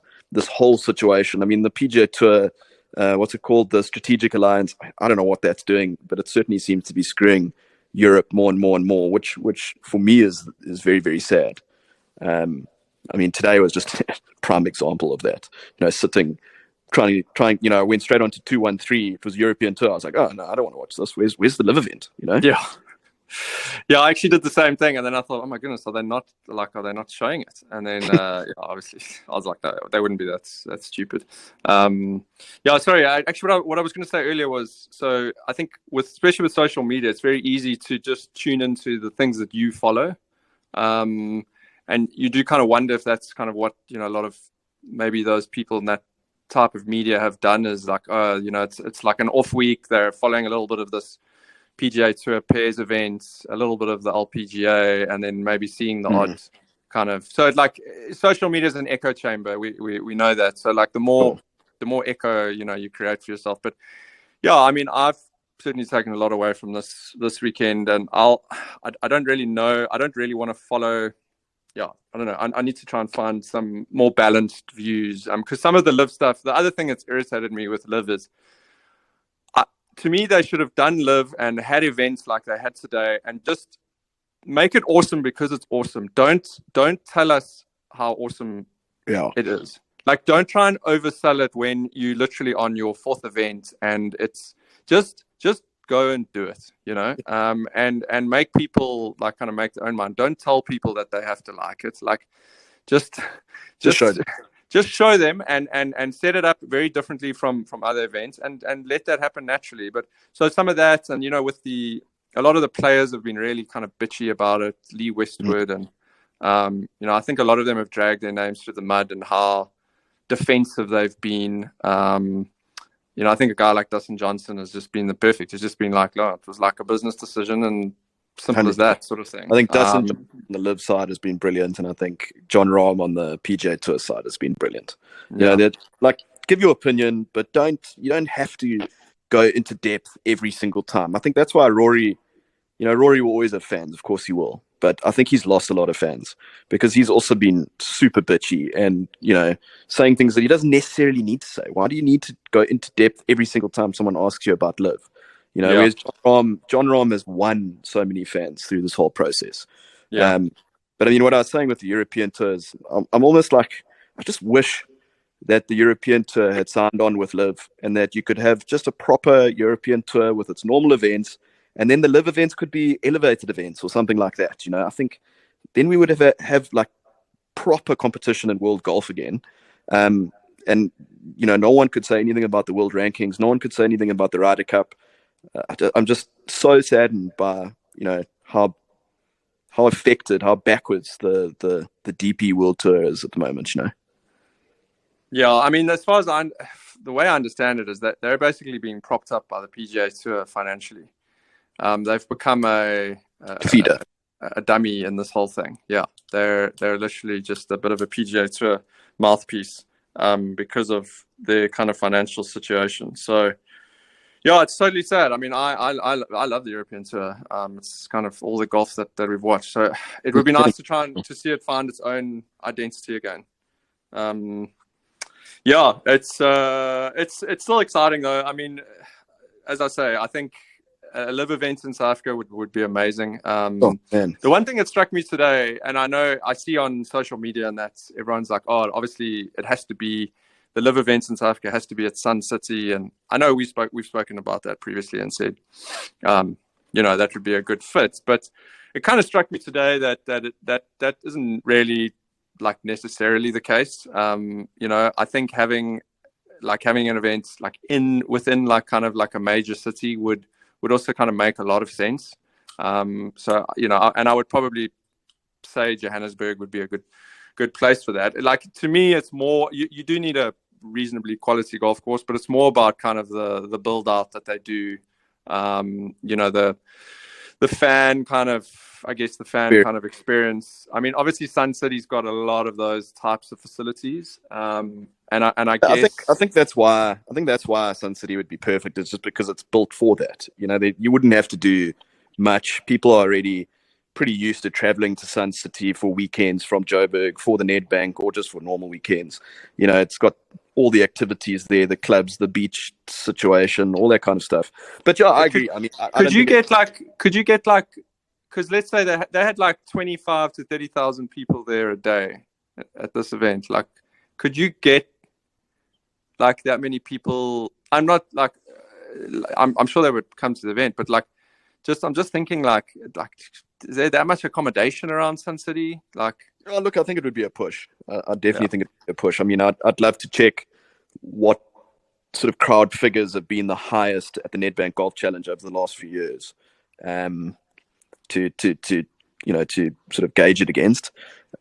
whole situation. I mean, the PGA Tour, what's it called? The Strategic Alliance. I don't know what that's doing, but it certainly seems to be screwing Europe more and more and more, which for me is very, very sad. Today was just a prime example of that. Sitting, trying, went straight on to 213. It was European Tour. I was like, oh no, I don't want to watch this. Where's the LIV event? Yeah, I actually did the same thing, and then I thought, oh my goodness, are they not showing it? And then obviously I was like, no, they wouldn't be that stupid. Sorry. What I was going to say earlier was, so I think especially with social media, it's very easy to just tune into the things that you follow, and you do kind of wonder if that's kind of what a lot of maybe those people in that type of media have done, is like, it's like an off week, they're following a little bit of this PGA Tour pairs events, a little bit of the LPGA, and then maybe seeing the odd kind of. So like social media is an echo chamber. We know that. So like the more echo you create for yourself. But yeah, I've certainly taken a lot away from this weekend, and I don't really know. I don't really want to follow. Yeah, I don't know. I need to try and find some more balanced views. Because some of the LIV stuff. The other thing that's irritated me with LIV is, to me, they should have done LIV and had events like they had today, and just make it awesome because it's awesome. Don't tell us how awesome it is. Like, don't try and oversell it when you literally on your fourth event, and it's just go and do it, and make people like kind of make their own mind. Don't tell people that they have to like it. Like, just show them. Just show them and set it up very differently from other events, and let that happen naturally. But so some of that, and with a lot of the players have been really kind of bitchy about it. Lee Westwood and I think a lot of them have dragged their names through the mud and how defensive they've been. I think a guy like Dustin Johnson has just been the perfect. It's just been like, no, it was like a business decision and simple as that sort of thing. I think Dustin on the LIV side has been brilliant, and I think John Rahm on the PGA Tour side has been brilliant. They're like, give your opinion, but you don't have to go into depth every single time. I think that's why Rory will always have fans. Of course he will. but I think he's lost a lot of fans because he's also been super bitchy and, saying things that he doesn't necessarily need to say. Why do you need to go into depth every single time someone asks you about LIV? Whereas John Rahm has won so many fans through this whole process. Yeah. But I mean, what I was saying with the European tours, I'm almost like, I just wish that the European tour had signed on with LIV and that you could have just a proper European tour with its normal events. And then the LIV events could be elevated events or something like that. I think then we would have like proper competition in world golf again. And, no one could say anything about the world rankings. No one could say anything about the Ryder Cup. I'm just so saddened by, how affected, how backwards the DP World Tour is at the moment, Yeah, I mean, as far as the way I understand it is that they're basically being propped up by the PGA Tour financially. They've become a feeder, a dummy in this whole thing. Yeah, they're literally just a bit of a PGA Tour mouthpiece because of their kind of financial situation. So, yeah, it's totally sad. I mean, I love the European Tour. It's kind of all the golf that we've watched. So it would be nice to try and to see it find its own identity again. Yeah, it's still exciting though. I mean, as I say, I think a LIV event in South Africa would be amazing. The one thing that struck me today, and I know I see on social media and that everyone's like, oh, obviously it has to be the LIV events in South Africa has to be at Sun City, and I know we've spoken about that previously and said, that would be a good fit. But it kind of struck me today that isn't really like necessarily the case. I think having an event like within like kind of like a major city would also kind of make a lot of sense. So and I would probably say Johannesburg would be a good place for that. Like to me, it's more you do need a reasonably quality golf course, but it's more about kind of the build out that they do. The fan kind of, I guess the fan kind of experience. I mean, obviously Sun City's got a lot of those types of facilities. And I guess I think that's why Sun City would be perfect. It's just because it's built for that. You wouldn't have to do much. People are already pretty used to traveling to Sun City for weekends from Joburg for the Nedbank or just for normal weekends. It's got all the activities there, the clubs, the beach situation, all that kind of stuff. But yeah, I agree. I mean, could you get like, because let's say they had like 25 to 30,000 people there a day at this event. Like, could you get like that many people? I'm not like, I'm sure they would come to the event, but like, I'm just thinking like, is there that much accommodation around Sun City? Like, oh, look, I think it would be a push. I definitely think it would be a push. I mean, I'd love to check what sort of crowd figures have been the highest at the Nedbank Golf Challenge over the last few years, to sort of gauge it against.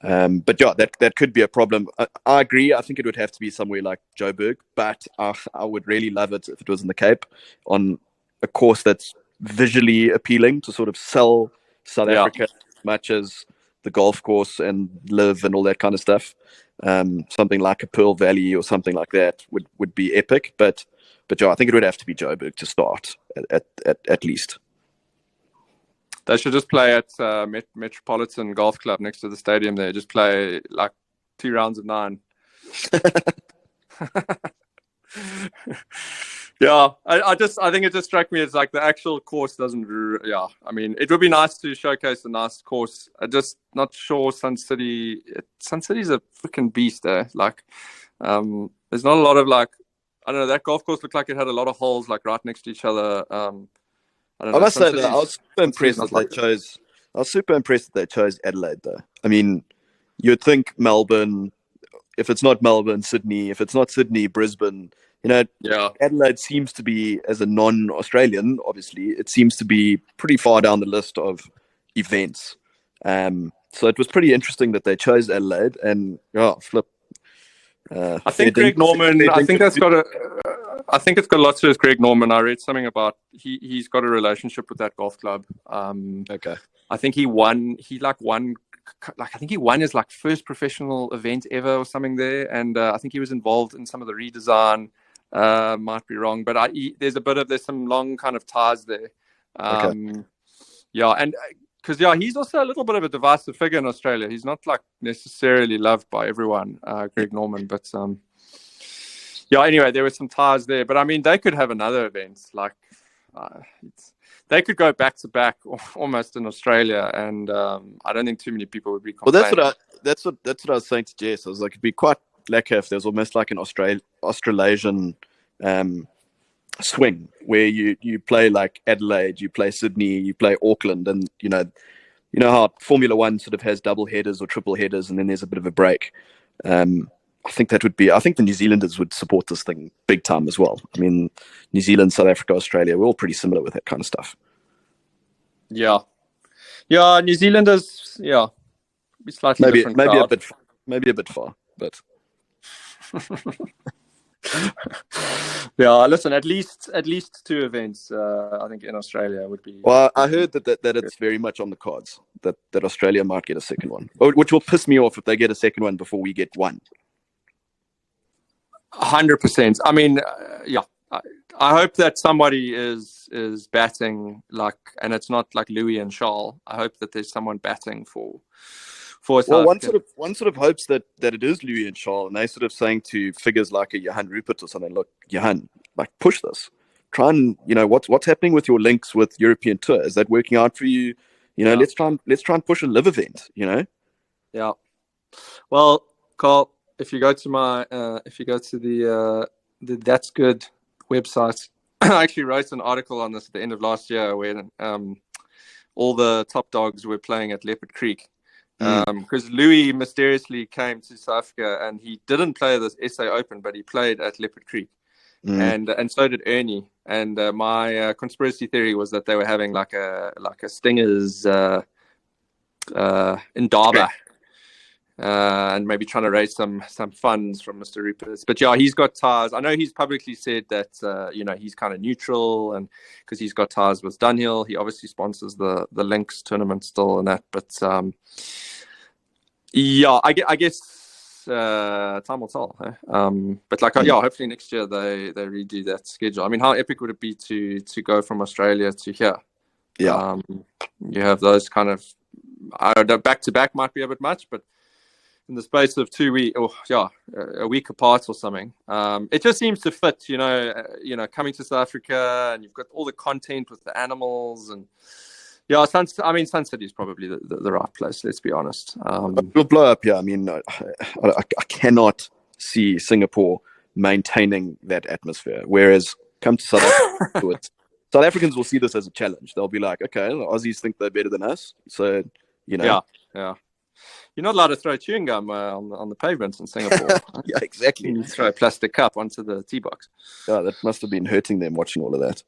But yeah, that could be a problem. I agree. I think it would have to be somewhere like Joburg, but I would really love it if it was in the Cape on a course that's visually appealing to sort of sell South Africa as much as the golf course and LIV and all that kind of stuff. Something like a Pearl Valley or something like that would be epic. But yeah, I think it would have to be Joburg to start at least. They should just play at Metropolitan Golf Club next to the stadium there. Just play like 2 rounds of 9. Yeah, I think it just struck me as like the actual course doesn't. Yeah, I mean, it would be nice to showcase a nice course. I'm just not sure Sun City's a freaking beast there. Like, there's not a lot of like, I don't know. That golf course looked like it had a lot of holes like right next to each other. I must say that I was super impressed that they chose. I was super impressed that they chose Adelaide, though. I mean, you'd think Melbourne. If it's not Melbourne, Sydney. If it's not Sydney, Brisbane. Adelaide seems to be, as a non-Australian, obviously, it seems to be pretty far down the list of events. So it was pretty interesting that they chose Adelaide. And flip. I think Greg Norman. I think it's got a lot to do with Greg Norman. I read something about he's got a relationship with that golf club. Okay. I think he won. I think he won his like first professional event ever or something there, and I think he was involved in some of the redesign. Might be wrong, but there's some long kind of ties there. Okay. Yeah, and because he's also a little bit of a divisive figure in Australia. He's not like necessarily loved by everyone, Greg Norman, but anyway, there were some ties there. But I mean, they could have another event. Like, they could go back to back almost in Australia, and I don't think too many people would be complaining. Well, that's what I was saying to Jess. I was like, it'd be quite lekker if there's almost like an Australasian swing where you play like Adelaide, you play Sydney, you play Auckland, and you know how Formula One sort of has double headers or triple headers, and then there's a bit of a break. I think the New Zealanders would support this thing big time as well. I mean, New Zealand, South Africa, Australia, we're all pretty similar with that kind of stuff. Yeah, New Zealanders, be slightly different. Maybe a bit far, but listen, at least 2 events, I think in Australia would be. Well, I heard that it's very much on the cards that Australia might get a second one, which will piss me off if they get a second one before we get one. 100%. I mean, I hope that somebody is batting and it's not like Louis and Charles. I hope that there's someone batting for. Well, one sort of hopes that it is Louis and Charles, and they're sort of saying to figures like a Johan Rupert or something, look, Johan, like push this. Try and what's happening with your links with European Tour? Is that working out for you? Let's try and push a live event. Yeah. Well, Carl, if you go to the That's Good website, I actually wrote an article on this at the end of last year when all the top dogs were playing at Leopard Creek. Because Louis mysteriously came to South Africa and he didn't play this SA Open, but he played at Leopard Creek, and so did Ernie. And my conspiracy theory was that they were having like a Stingers in Darba, and maybe trying to raise some funds from Mr. Rupert. But he's got ties. I know he's publicly said that he's kind of neutral, and because he's got ties with Dunhill, he obviously sponsors the Lynx tournament still and that. But I guess time will tell. But hopefully next year they redo that schedule. I mean, how epic would it be to go from Australia to here? Yeah, you have those kind of back to back might be a bit much, but in the space of 2 weeks, a week apart or something, it just seems to fit. Coming to South Africa, and you've got all the content with the animals, and Sun City is probably the right place. Let's be honest. It'll blow up here. I mean, I cannot see Singapore maintaining that atmosphere. Whereas come to South Africa, South Africans will see this as a challenge. They'll be like, okay, the Aussies think they're better than us, so Yeah. You're not allowed to throw chewing gum on the pavements in Singapore. Yeah, exactly. You throw a plastic cup onto the tee box. Yeah, that must have been hurting them watching all of that.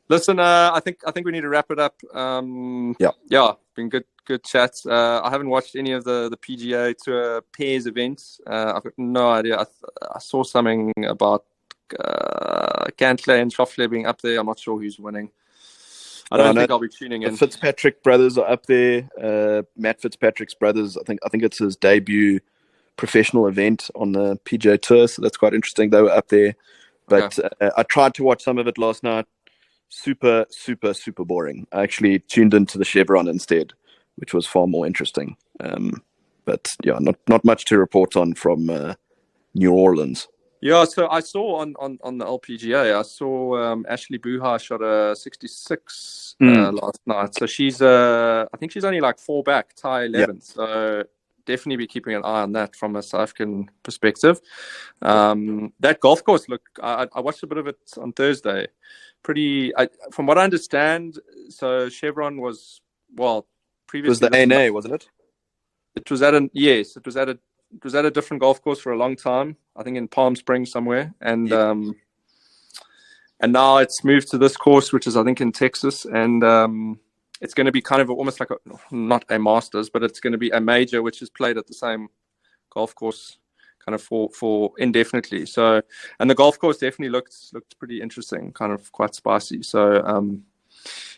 Listen, I think we need to wrap it up. Been good chats. I haven't watched any of the PGA Tour pairs events. I've got no idea. I saw something about Cantley and Schauffele being up there. I'm not sure who's winning. I don't think I'll be tuning in. The Fitzpatrick brothers are up there. Matt Fitzpatrick's brothers. I think it's his debut professional event on the PGA Tour, so that's quite interesting. They were up there, but I tried to watch some of it last night. Super, super, super boring. I actually tuned into the Chevron instead, which was far more interesting. But not much to report on from New Orleans. Yeah, so I saw on the LPGA, I saw Ashley Buhar shot a 66 last night. So she's, I think she's only like 4 back, tie 11. Yep. So definitely be keeping an eye on that from a South African perspective. That golf course, I watched a bit of it on Thursday. From what I understand, so Chevron was, previously... It was the ANA, wasn't it? It was at a different golf course for a long time, I think in Palm Springs somewhere. And now it's moved to this course, which is, I think, in Texas. And it's going to be kind of almost like not a Masters, but it's going to be a major, which is played at the same golf course kind of for indefinitely. So, and the golf course definitely looked pretty interesting, kind of quite spicy. So,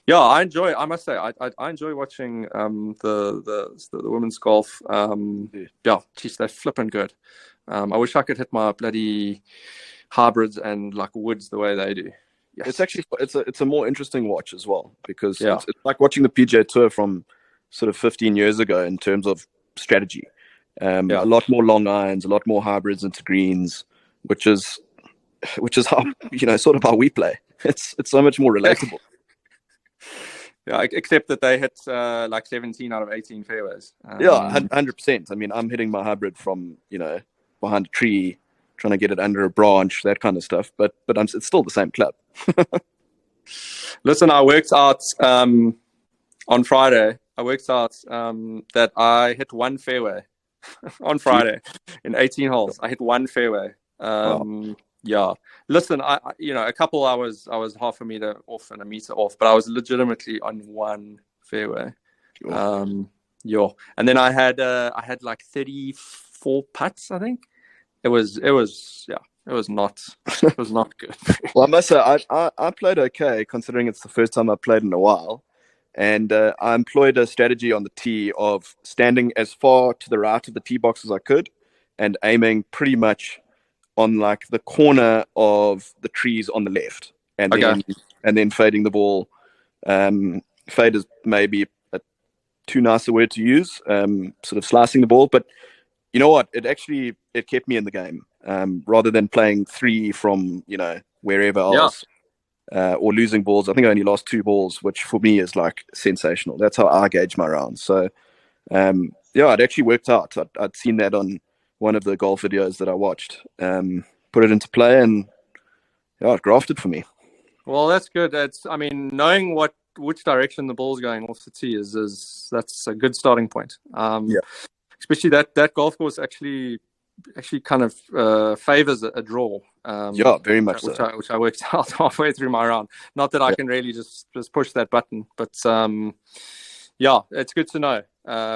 I must say, I enjoy watching the women's golf. Geez, they're flipping good. I wish I could hit my bloody hybrids and like woods the way they do. Yes. It's actually it's a more interesting watch as well, because Yeah. it's like watching the PGA Tour from sort of 15 years ago in terms of strategy. A lot more long irons, a lot more hybrids into greens, which is how, sort of how we play. It's so much more relatable. Yeah, except that they hit like 17 out of 18 fairways. 100%. I mean, I'm hitting my hybrid from behind a tree, trying to get it under a branch, that kind of stuff. But it's still the same club. Listen, I worked out on Friday. I worked out that I hit one fairway on Friday in 18 holes. I hit one fairway. Wow. Yeah. Listen, I a couple I was half a meter off and a meter off, but I was legitimately on one fairway. Cool. And then I had like 34 putts, I think. It was not good. Well, I must say, I played okay, considering it's the first time I've played in a while. And I employed a strategy on the tee of standing as far to the right of the tee box as I could and aiming pretty much on like the corner of the trees on the left, and then fading the ball. Fade is maybe a too nice a word to use. Sort of slicing the ball, but you know what? It kept me in the game, rather than playing 3 from wherever else, or losing balls. I think I only lost 2 balls, which for me is like sensational. That's how I gauge my rounds. So it actually worked out. I'd seen that on one of the golf videos that I watched, put it into play, and it grafted for me. Well, that's good. Knowing which direction the ball's going off the tee that's a good starting point. Especially that golf course actually kind of favors a draw. Very much which so. Which I worked out halfway through my round. Not that I can really just push that button, but it's good to know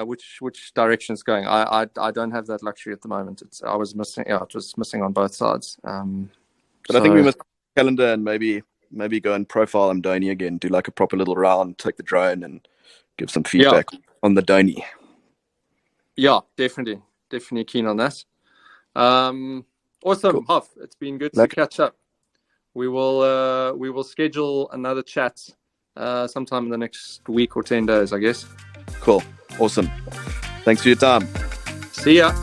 which direction it's going. I don't have that luxury at the moment. It was missing on both sides. But I think we must calendar and maybe go and profile Amdoni again, do like a proper little round, take the drone and give some feedback on the Donny. Yeah, definitely keen on that. Awesome, cool. Huff. It's been good to catch up. We will schedule another chat sometime in the next week or 10 days, I guess. Cool. Awesome. Thanks for your time. See ya.